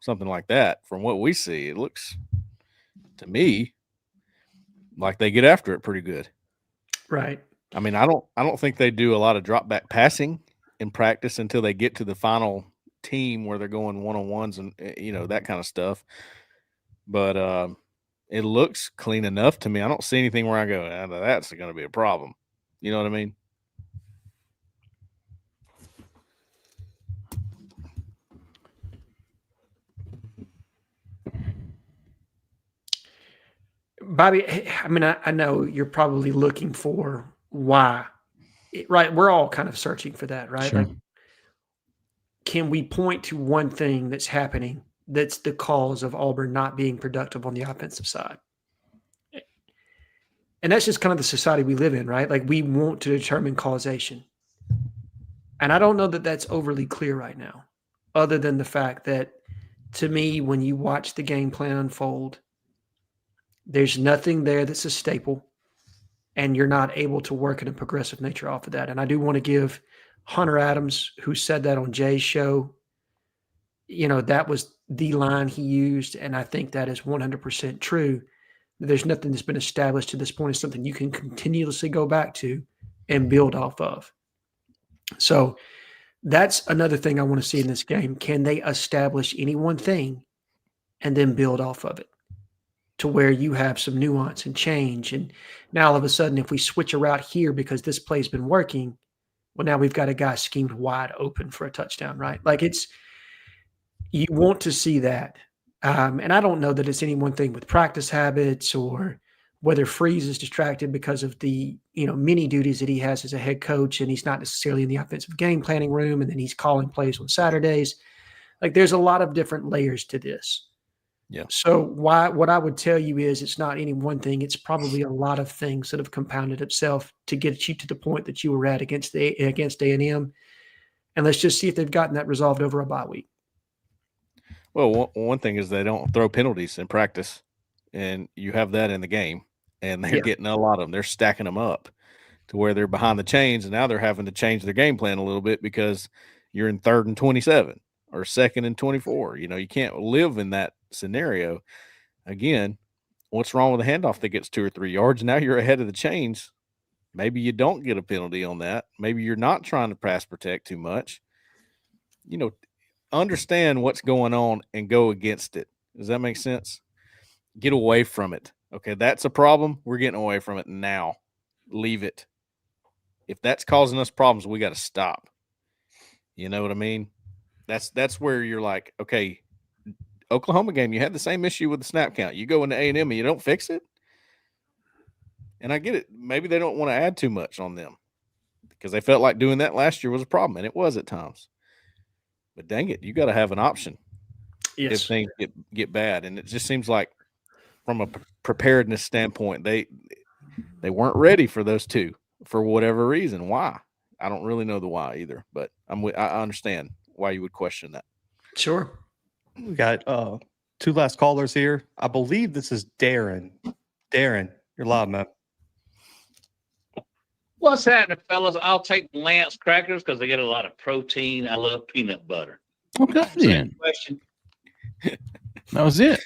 something like that. From what we see, it looks to me like they get after it pretty good. Right. I mean, I don't think they do a lot of drop back passing in practice until they get to the final team where they're going one-on-ones and that kind of stuff. But it looks clean enough to me. I don't see anything where I go, that's going to be a problem. You know what I mean? Bobby, I mean, I know you're probably looking for why, right? We're all kind of searching for that, right? Sure. Like, can we point to one thing that's happening that's the cause of Auburn not being productive on the offensive side? And that's just kind of the society we live in, right? Like, we want to determine causation. And I don't know that that's overly clear right now, other than the fact that, to me, when you watch the game plan unfold, there's nothing there that's a staple, and you're not able to work in a progressive nature off of that. And I do want to give Hunter Adams, who said that on Jay's show, that was the line he used, and I think that is 100% true. There's nothing that's been established to this point. It's something you can continuously go back to and build off of. So that's another thing I want to see in this game. Can they establish any one thing and then build off of it to where you have some nuance and change. And now all of a sudden, if we switch a route here because this play's been working, well, now we've got a guy schemed wide open for a touchdown, right? Like you want to see that. And I don't know that it's any one thing with practice habits or whether Freeze is distracted because of the, many duties that he has as a head coach, and he's not necessarily in the offensive game planning room, and then he's calling plays on Saturdays. Like there's a lot of different layers to this. Yeah. So what I would tell you is it's not any one thing. It's probably a lot of things that have compounded itself to get you to the point that you were at against A&M. And let's just see if they've gotten that resolved over a bye week. Well, one thing is they don't throw penalties in practice, and you have that in the game, and they're getting a lot of them. They're stacking them up to where they're behind the chains, and now they're having to change their game plan a little bit because you're in 3rd and 27 or 2nd and 24. You can't live in that scenario. Again, what's wrong with a handoff that gets 2 or 3 yards? Now you're ahead of the chains. Maybe you don't get a penalty on that. Maybe you're not trying to pass protect too much. Understand what's going on and go against it. Does that make sense? Get away from it. Okay, that's a problem. We're getting away from it now. Leave it. If that's causing us problems, we got to stop. You know what I mean? That's where you're like, okay, Oklahoma game, you had the same issue with the snap count. You go into A&M and you don't fix it. And I get it. Maybe they don't want to add too much on them because they felt like doing that last year was a problem, and it was at times. But dang it, you got to have an option if things get bad. And it just seems like from a preparedness standpoint, they weren't ready for those two for whatever reason. Why? I don't really know the why either, but I understand why you would question that. Sure. We got 2 last callers here. I believe this is Darren. Darren, you're live, man. What's happening, fellas? I'll take Lance crackers because they get a lot of protein. I love peanut butter. Okay, then. Question. That was it.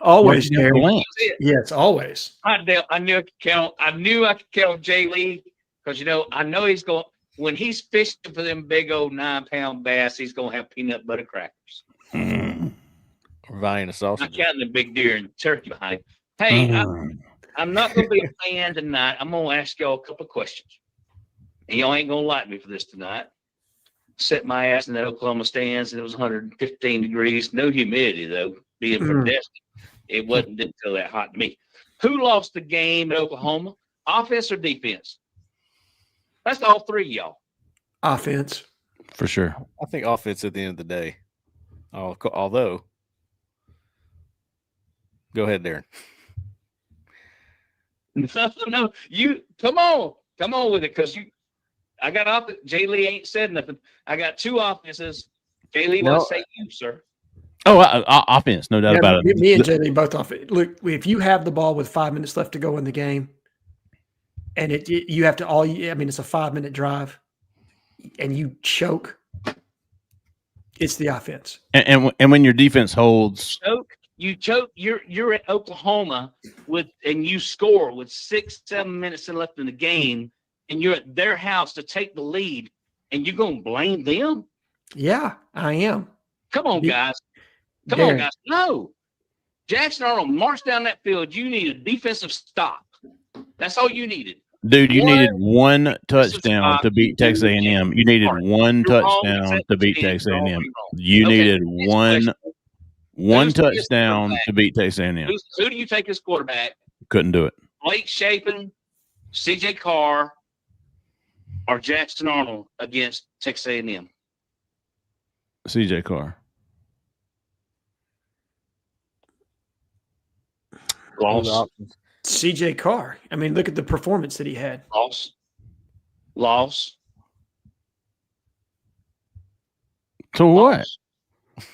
Always, Darren. Darren. Yes, always. I knew I could count. I knew I could count Jay Lee because I know he's going when he's fishing for them big old 9-pound bass. He's going to have peanut butter crackers. Or buying a sausage. I'm counting the big deer and turkey behind him. Hey, I'm not going to be a fan tonight. I'm going to ask y'all a couple of questions. And y'all ain't going to like me for this tonight. Set my ass in the Oklahoma stands, and it was 115 degrees. No humidity, though. Being from Destin, didn't feel that hot to me. Who lost the game at Oklahoma? Offense or defense? That's all 3 of y'all. Offense. For sure. I think offense at the end of the day. Although, go ahead, Darren. No, you come on with it because I got off. Jay Lee ain't said nothing. I got 2 offenses. Jay Lee wants to say you, sir. Oh, offense, no doubt about it. Me and Jay Lee both off. Look, if you have the ball with 5 minutes left to go in the game, and you have to it's a 5-minute drive, and you choke. It's the offense. And when your defense holds, you choke. You're at Oklahoma and you score with 6-7 minutes left in the game, and you're at their house to take the lead, and you're gonna blame them? Yeah, I am. Come on, guys. Come on, guys. No, Jackson Arnold marched down that field. You need a defensive stop. That's all you needed. Dude, you needed one touchdown to beat Texas A&M. You needed one touchdown to beat Texas A&M. You needed one touchdown to beat Texas A&M. Who do you take as quarterback? Couldn't do it. Blake Shapen, C.J. Carr, or Jackson Arnold against Texas A&M? C.J. Carr. Loss. C.J. Carr. I mean, look at the performance that he had. Loss. To what?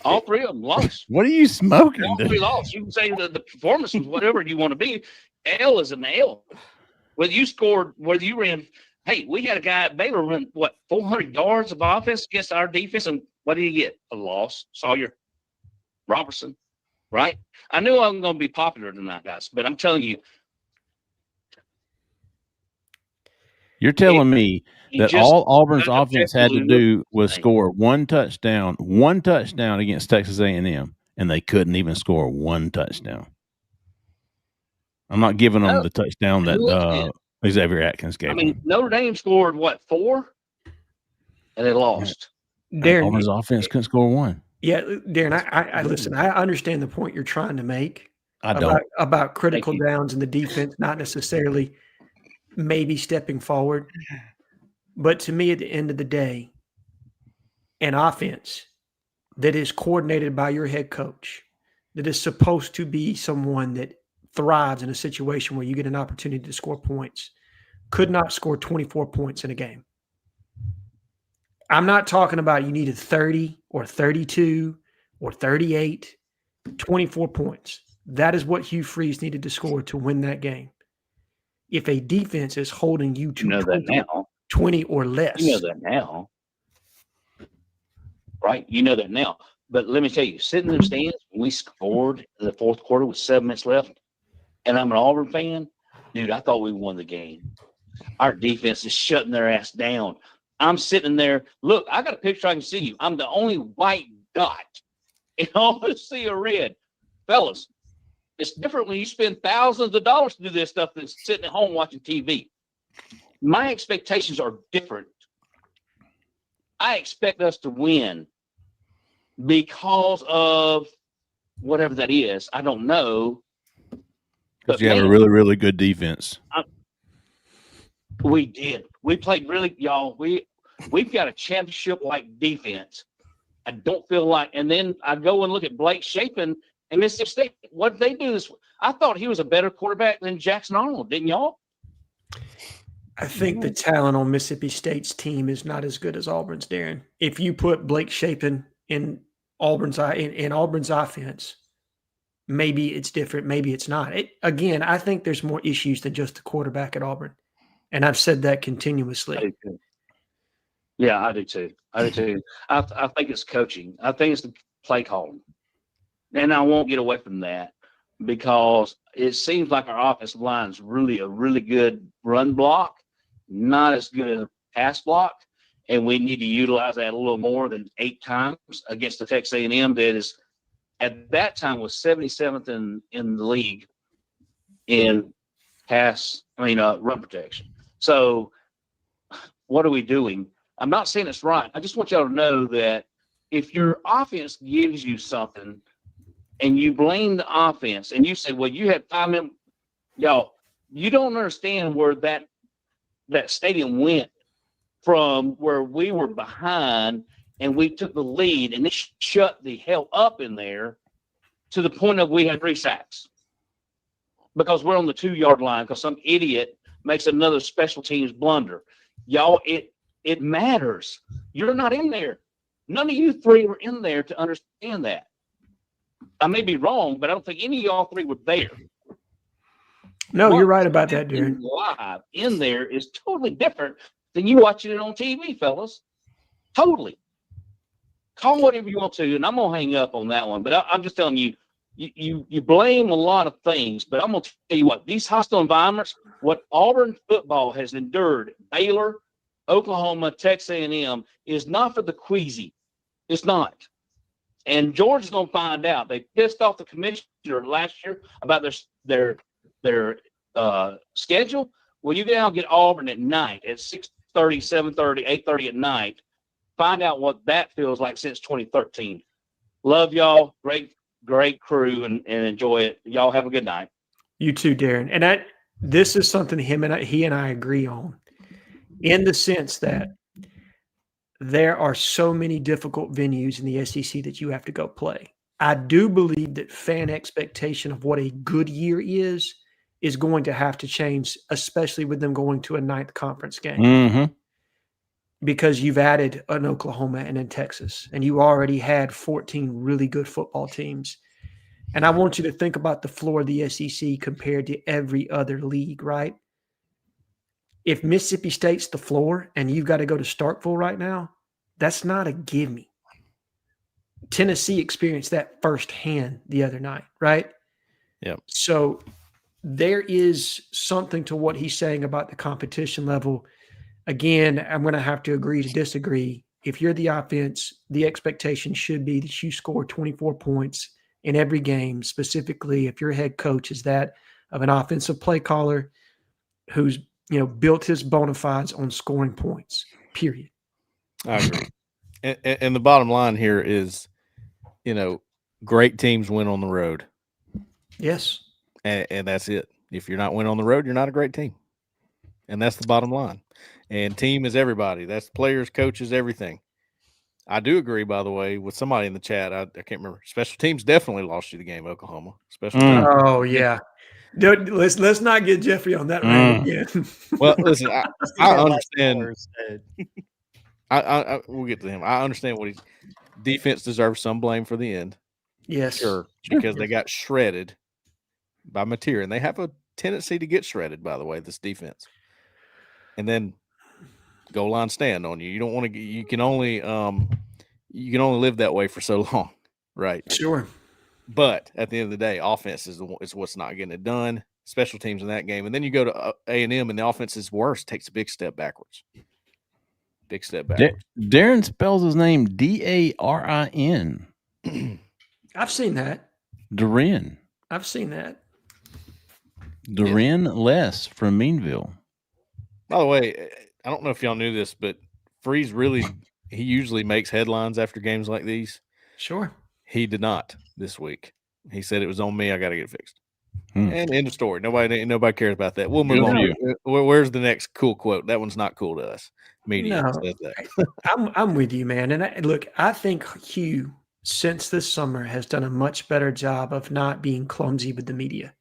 All 3 of them lost. What are you smoking? All 3 lost. You can say the performance was whatever you want to be. L is an L. Whether you ran. Hey, we had a guy at Baylor run 400 yards of offense against our defense, and what did he get? A loss. Sawyer Robertson, right? I knew I was going to be popular tonight, guys, but I'm telling you. You're telling me that all Auburn's offense had to do was score one touchdown against Texas A&M, and they couldn't even score one touchdown. I'm not giving them the touchdown that Xavier Atkins gave them. Notre Dame scored, 4? And they lost. Darren, Auburn's offense couldn't score one. Yeah, Darren, I listen. I understand the point you're trying to make. I don't. About critical downs in the defense, not necessarily maybe stepping forward. But to me, at the end of the day, an offense that is coordinated by your head coach, that is supposed to be someone that thrives in a situation where you get an opportunity to score points, could not score 24 points in a game. I'm not talking about you needed 30 or 32 or 38, 24 points. That is what Hugh Freeze needed to score to win that game. If a defense is holding you to 20 or less. You know that now. Right? You know that now. But let me tell you, sitting in the stands, when we scored in the fourth quarter with 7 minutes left, and I'm an Auburn fan, dude, I thought we won the game. Our defense is shutting their ass down. I'm sitting there. Look, I got a picture I can see you. I'm the only white dot in all the sea of red. Fellas, it's different when you spend thousands of dollars to do this stuff than sitting at home watching TV. My expectations are different. I expect us to win because of whatever that is. I don't know. Because you have a really, really good defense. We did. We played really, y'all. We've got a championship-like defense. I don't feel like, and then I go and look at Blake Shapen and Mississippi State. What did they do this? I thought he was a better quarterback than Jackson Arnold, didn't y'all? I think the talent on Mississippi State's team is not as good as Auburn's, Darren. If you put Blake Shapen in Auburn's offense, maybe it's different, maybe it's not. Again, I think there's more issues than just the quarterback at Auburn. And I've said that continuously. Yeah, I do too. I think it's coaching. I think it's the play calling. And I won't get away from that because it seems like our offensive line is really a really good run block, not as good as a pass block. And we need to utilize that a little more than 8 times against the Texas A&M that is at that time was 77th in the league in run protection. So what are we doing? I'm not saying it's right. I just want y'all to know that if your offense gives you something and you blame the offense and you say, well, you had 5 minutes, y'all, you don't understand where that stadium went from where we were behind and we took the lead and it shut the hell up in there to the point of we had 3 sacks because we're on the 2-yard line because some idiot makes another special teams blunder. Y'all, it matters. You're not in there. None of you 3 were in there to understand that. I may be wrong, but I don't think any of y'all 3 were there. No, you're right about that, Darren. Live in there is totally different than you watching it on TV, fellas. Totally. Call whatever you want to, and I'm gonna hang up on that one. But I'm just telling you, you blame a lot of things, but I'm gonna tell you what, these hostile environments, what Auburn football has endured, Baylor, Oklahoma, Texas A&M, is not for the queasy. It's not. And Georgia's gonna find out. They pissed off the commissioner last year about their schedule. Well, you now get Auburn at night at 6:30, 7:30, 8:30 at night. Find out what that feels like since 2013. Love y'all. Great crew and enjoy it. Y'all have a good night. You too, Darren. And this is something he and I agree on in the sense that there are so many difficult venues in the SEC that you have to go play. I do believe that fan expectation of what a good year is going to have to change, especially with them going to a 9th conference game. Mm-hmm. Because you've added an Oklahoma and in Texas, and you already had 14 really good football teams. And I want you to think about the floor of the SEC compared to every other league, right? If Mississippi State's the floor and you've got to go to Starkville right now, that's not a gimme. Tennessee experienced that firsthand the other night, right? Yep. So there is something to what he's saying about the competition level. Again, I'm going to have to agree to disagree. If you're the offense, the expectation should be that you score 24 points in every game, specifically if your head coach is that of an offensive play caller who's, built his bona fides on scoring points, period. I agree. And the bottom line here is, great teams win on the road. Yes. And that's it. If you're not winning on the road, you're not a great team. And that's the bottom line. And team is everybody. That's players, coaches, everything. I do agree, by the way, with somebody in the chat. I can't remember. Special teams definitely lost you the game, Oklahoma. Special teams. Oh, yeah. Dude, let's not get Jeffrey on that rant again. Well, listen, I understand. We'll get to him. I understand what defense deserves some blame for the end. Yes. Sure. Because they got shredded by material. And they have a tendency to get shredded, by the way, this defense. And then goal line stand on you. You don't want to. You can only live that way for so long, right? Sure. But at the end of the day, offense is what's not getting it done. Special teams in that game, and then you go to A&M, and the offense is worse. Takes a big step backwards. Big step backwards. Darren spells his name Darin. I've seen that. Darin. I've seen that. Darin Les from Meanville. By the way, I don't know if y'all knew this, but Freeze he usually makes headlines after games like these. Sure. He did not this week. He said it was on me. I got to get it fixed. And end of story. Nobody cares about that. We'll move on. Where's the next cool quote? That one's not cool to us. Media says that. I'm with you, man. And look, I think Hugh, since this summer, has done a much better job of not being clumsy with the media.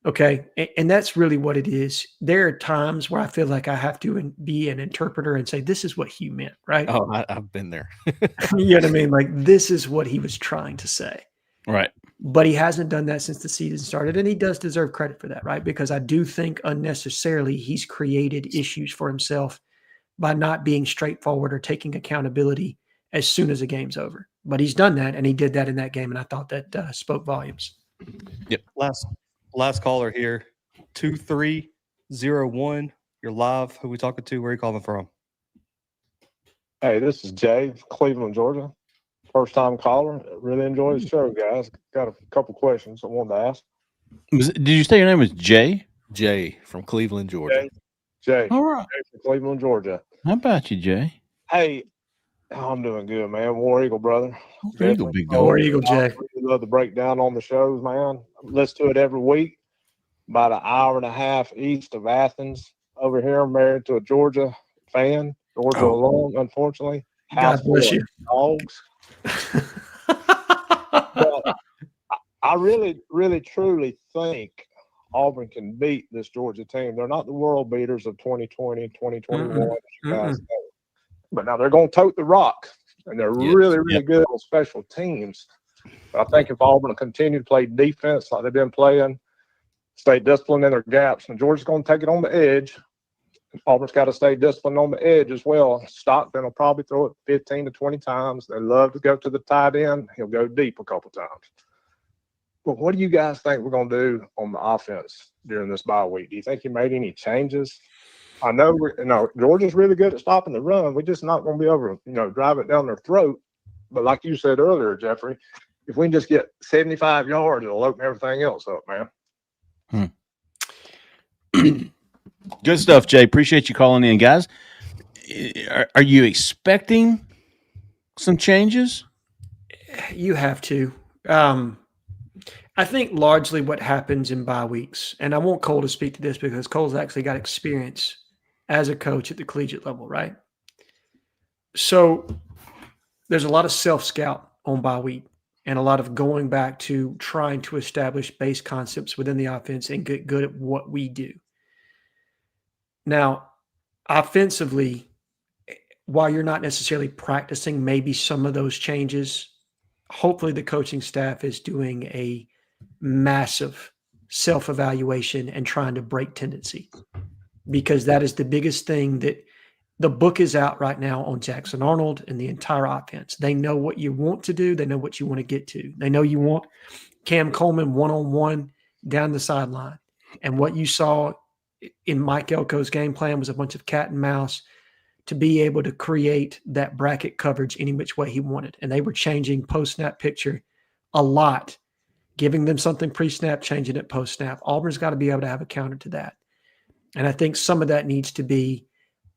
Okay. And that's really what it is. There are times where I feel like I have to be an interpreter and say, this is what Hugh meant, right? Oh, I've been there. You know what I mean? Like, this is what he was trying to say. Right. But he hasn't done that since the season started. And he does deserve credit for that, right? Because I do think unnecessarily he's created issues for himself by not being straightforward or taking accountability as soon as the game's over. But he's done that, and he did that in that game, and I thought that spoke volumes. Yep. Last caller here, 2301. You're live. Who we talking to? Where are you calling from? Hey, this is Jay, Cleveland, Georgia. First time caller. Really enjoy the show, guys. Got a couple questions I wanted to ask. Did you say your name was Jay? Jay from Cleveland, Georgia. Jay. All right. Jay from Cleveland, Georgia. How about you, Jay? Hey, I'm doing good, man. War Eagle, brother. War Eagle, big dog. War Eagle, Jay. I really love the breakdown on the shows, man. I listen to it every week. About an hour and a half east of Athens. Over here, I'm married to a Georgia fan. Georgia alone, unfortunately. God bless you. Dogs. But I really, really, truly think Auburn can beat this Georgia team. They're not the world beaters of 2020, 2021. Guys know. But now they're going to tote the rock, and they're really, really good on special teams. But I think if Auburn will continue to play defense like they've been playing, stay disciplined in their gaps, and Georgia's going to take it on the edge. Auburn's got to stay disciplined on the edge as well. Stockton will probably throw it 15 to 20 times. They love to go to the tight end. He'll go deep a couple times. But what do you guys think we're going to do on the offense during this bye week? Do you think you made any changes? I know Georgia's really good at stopping the run. We're just not going to be able to, drive it down their throat. But like you said earlier, Jeffrey, if we can just get 75 yards, it'll open everything else up, man. Good stuff, Jay. Appreciate you calling in, guys. Are you expecting some changes? You have to. I think largely what happens in bye weeks, and I want Cole to speak to this because Cole's actually got experience as a coach at the collegiate level, right? So there's a lot of self-scout on bye week and a lot of going back to trying to establish base concepts within the offense and get good at what we do. Now, offensively, while you're not necessarily practicing maybe some of those changes, hopefully the coaching staff is doing a massive self-evaluation and trying to break tendency, because that is the biggest thing. That the book is out right now on Jackson Arnold and the entire offense. They know what you want to do. They know what you want to get to. They know you want Cam Coleman one-on-one down the sideline. And what you saw in Mike Elko's game plan was a bunch of cat and mouse to be able to create that bracket coverage any which way he wanted. And they were changing post-snap picture a lot, giving them something pre-snap, changing it post-snap. Auburn's got to be able to have a counter to that. And I think some of that needs to be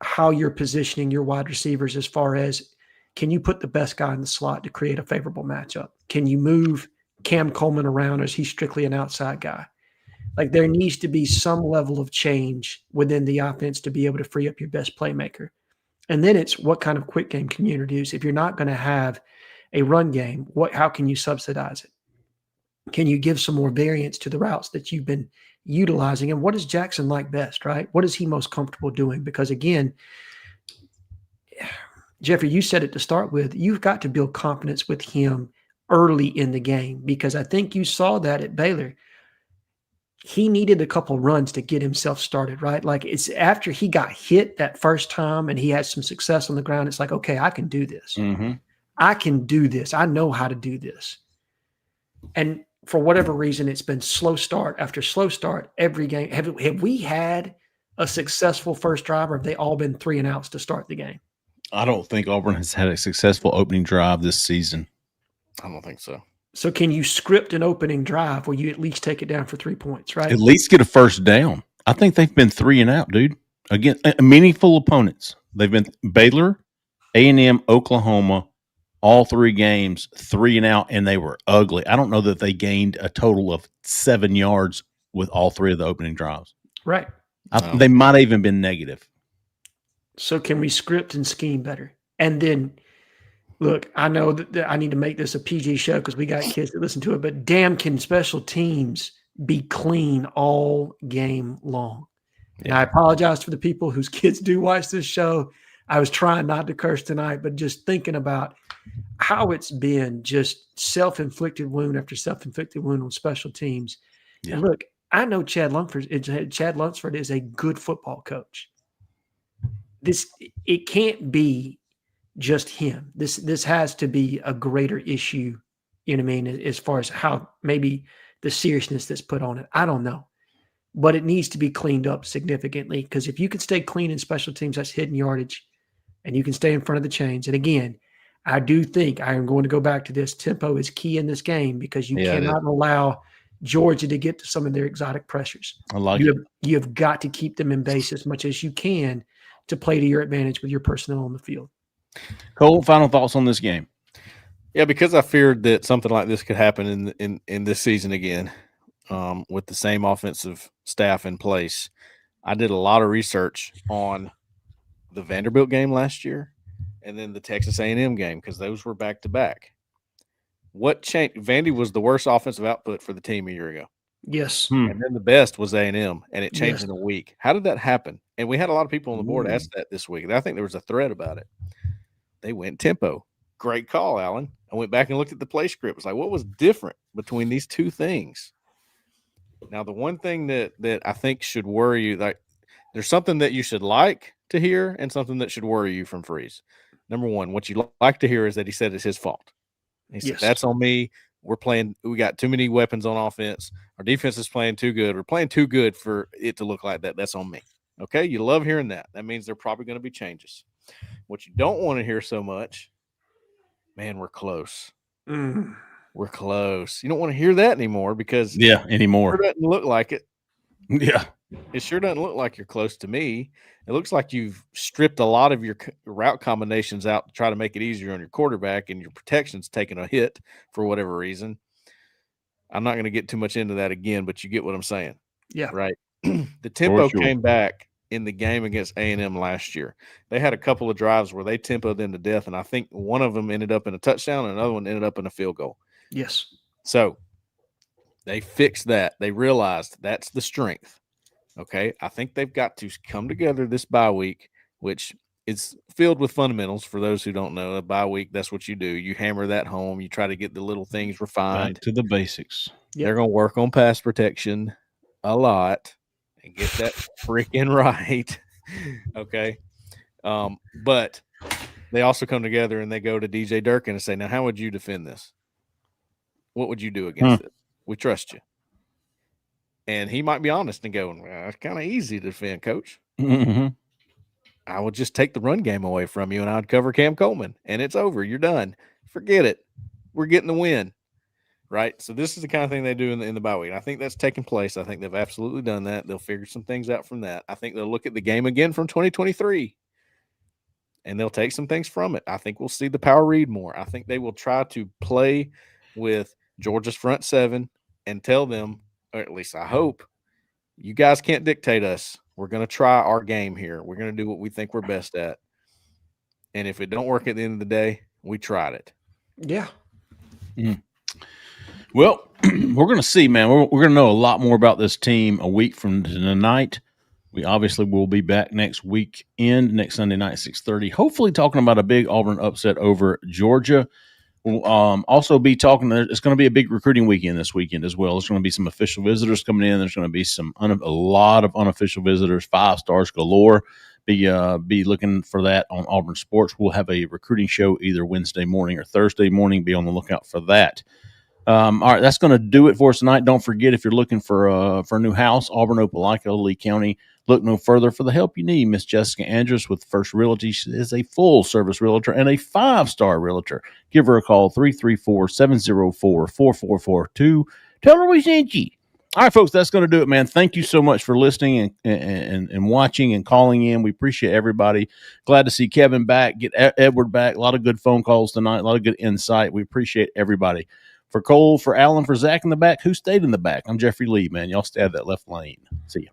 how you're positioning your wide receivers as far as, can you put the best guy in the slot to create a favorable matchup? Can you move Cam Coleman around, or is he strictly an outside guy? Like, there needs to be some level of change within the offense to be able to free up your best playmaker. And then it's, what kind of quick game can you introduce? If you're not going to have a run game, how can you subsidize it? Can you give some more variance to the routes that you've been utilizing? And what does Jackson like best, right? What is he most comfortable doing? Because again, Jeffrey, you said it to start with, you've got to build confidence with him early in the game, because I think you saw that at Baylor. He needed a couple runs to get himself started, right? Like, it's after he got hit that first time and he had some success on the ground, it's like, okay, I can do this. Mm-hmm. I can do this. I know how to do this. And for whatever reason, it's been slow start after slow start every game. Have we had a successful first drive, or have they all been 3 and outs to start the game? I don't think Auburn has had a successful opening drive this season. I don't think so. So can you script an opening drive where you at least take it down for 3 points, right? At least get a first down. I think they've been 3 and out, dude. Again, meaningful opponents. They've been Baylor, A&M, Oklahoma, all 3 games, 3 and out, and they were ugly. I don't know that they gained a total of 7 yards with all 3 of the opening drives. Right. They might have even been negative. So can we script and scheme better? And then, look, I know that I need to make this a PG show because we got kids that listen to it, but damn, can special teams be clean all game long? And I apologize for the people whose kids do watch this show. I was trying not to curse tonight, but just thinking about how it's been just self-inflicted wound after self-inflicted wound on special teams. Yeah. And look, I know Chad Lunsford is a good football coach. It can't be just him. This has to be a greater issue, you know what I mean, as far as how maybe the seriousness that's put on it. I don't know. But it needs to be cleaned up significantly, because if you can stay clean in special teams, that's hidden yardage, and you can stay in front of the chains. And again, I do think I am going to go back to this. Tempo is key in this game, because you cannot allow Georgia to get to some of their exotic pressures. You have got to keep them in base as much as you can to play to your advantage with your personnel on the field. Cole, final thoughts on this game? Yeah, because I feared that something like this could happen in this season again, with the same offensive staff in place. I did a lot of research on the Vanderbilt game last year and then the Texas A&M game, because those were back-to-back. What changed? Vandy was the worst offensive output for the team a year ago. Yes. And then the best was A&M, and it changed in a week. How did that happen? And we had a lot of people on the board ask that this week. And I think there was a thread about it. They went tempo. Great call, Alan. I went back and looked at the play script. It's like, what was different between these two things? Now, the one thing that I think should worry you, like, there's something that you should like to hear and something that should worry you from Freeze. Number one, what you like to hear is that he said it's his fault. He said, that's on me. We got too many weapons on offense. Our defense is playing too good. We're playing too good for it to look like that. That's on me. Okay, you love hearing that. That means there are probably going to be changes. What you don't want to hear so much, man, we're close. We're close. You don't want to hear that anymore, because anymore. It doesn't look like it. Yeah. It sure doesn't look like you're close to me. It looks like you've stripped a lot of your route combinations out to try to make it easier on your quarterback, and your protection's taking a hit for whatever reason. I'm not going to get too much into that again, but you get what I'm saying. Yeah. Right. The tempo came back in the game against A&M last year. They had a couple of drives where they tempoed them to death, and I think one of them ended up in a touchdown and another one ended up in a field goal. Yes. So they fixed that. They realized that's the strength. Okay. I think they've got to come together this bye week, which is filled with fundamentals. For those who don't know, a bye week, that's what you do. You hammer that home. You try to get the little things refined. Back to the basics. They're going to work on pass protection a lot and get that freaking right. Okay. But they also come together and they go to DJ Durkin and say, now, how would you defend this? What would you do against it? We trust you. And he might be honest and go, well, it's kind of easy to defend, coach. Mm-hmm. I would just take the run game away from you and I'd cover Cam Coleman and it's over. You're done. Forget it. We're getting the win. right? So this is the kind of thing they do in the bye week. And I think that's taking place. I think they've absolutely done that. They'll figure some things out from that. I think they'll look at the game again from 2023, and they'll take some things from it. I think we'll see the power read more. I think they will try to play with Georgia's front seven and tell them, or at least I hope, you guys can't dictate us. We're going to try our game here. We're going to do what we think we're best at. And if it don't work at the end of the day, we tried it. Yeah. Well, we're going to see, man. We're going to know a lot more about this team a week from tonight. We obviously will be back next next Sunday night, 6:30, hopefully talking about a big Auburn upset over Georgia. We'll also be talking. It's going to be a big recruiting weekend this weekend as well. There's going to be some official visitors coming in. There's going to be a lot of unofficial visitors, 5 stars galore. Be looking for that on Auburn Sports. We'll have a recruiting show either Wednesday morning or Thursday morning. Be on the lookout for that. All right, that's going to do it for us tonight. Don't forget, if you're looking for a new house, Auburn, Opelika, Lee County, look no further for the help you need. Miss Jessica Andrews with First Realty. She is a full-service realtor and a 5-star realtor. Give her a call, 334-704-4442. Tell her we sent you. All right, folks, that's going to do it, man. Thank you so much for listening and watching and calling in. We appreciate everybody. Glad to see Kevin back, get Edward back. A lot of good phone calls tonight, a lot of good insight. We appreciate everybody. For Cole, for Alan, for Zach in the back, who stayed in the back, I'm Jeffrey Lee, man. Y'all stay out of that left lane. See ya.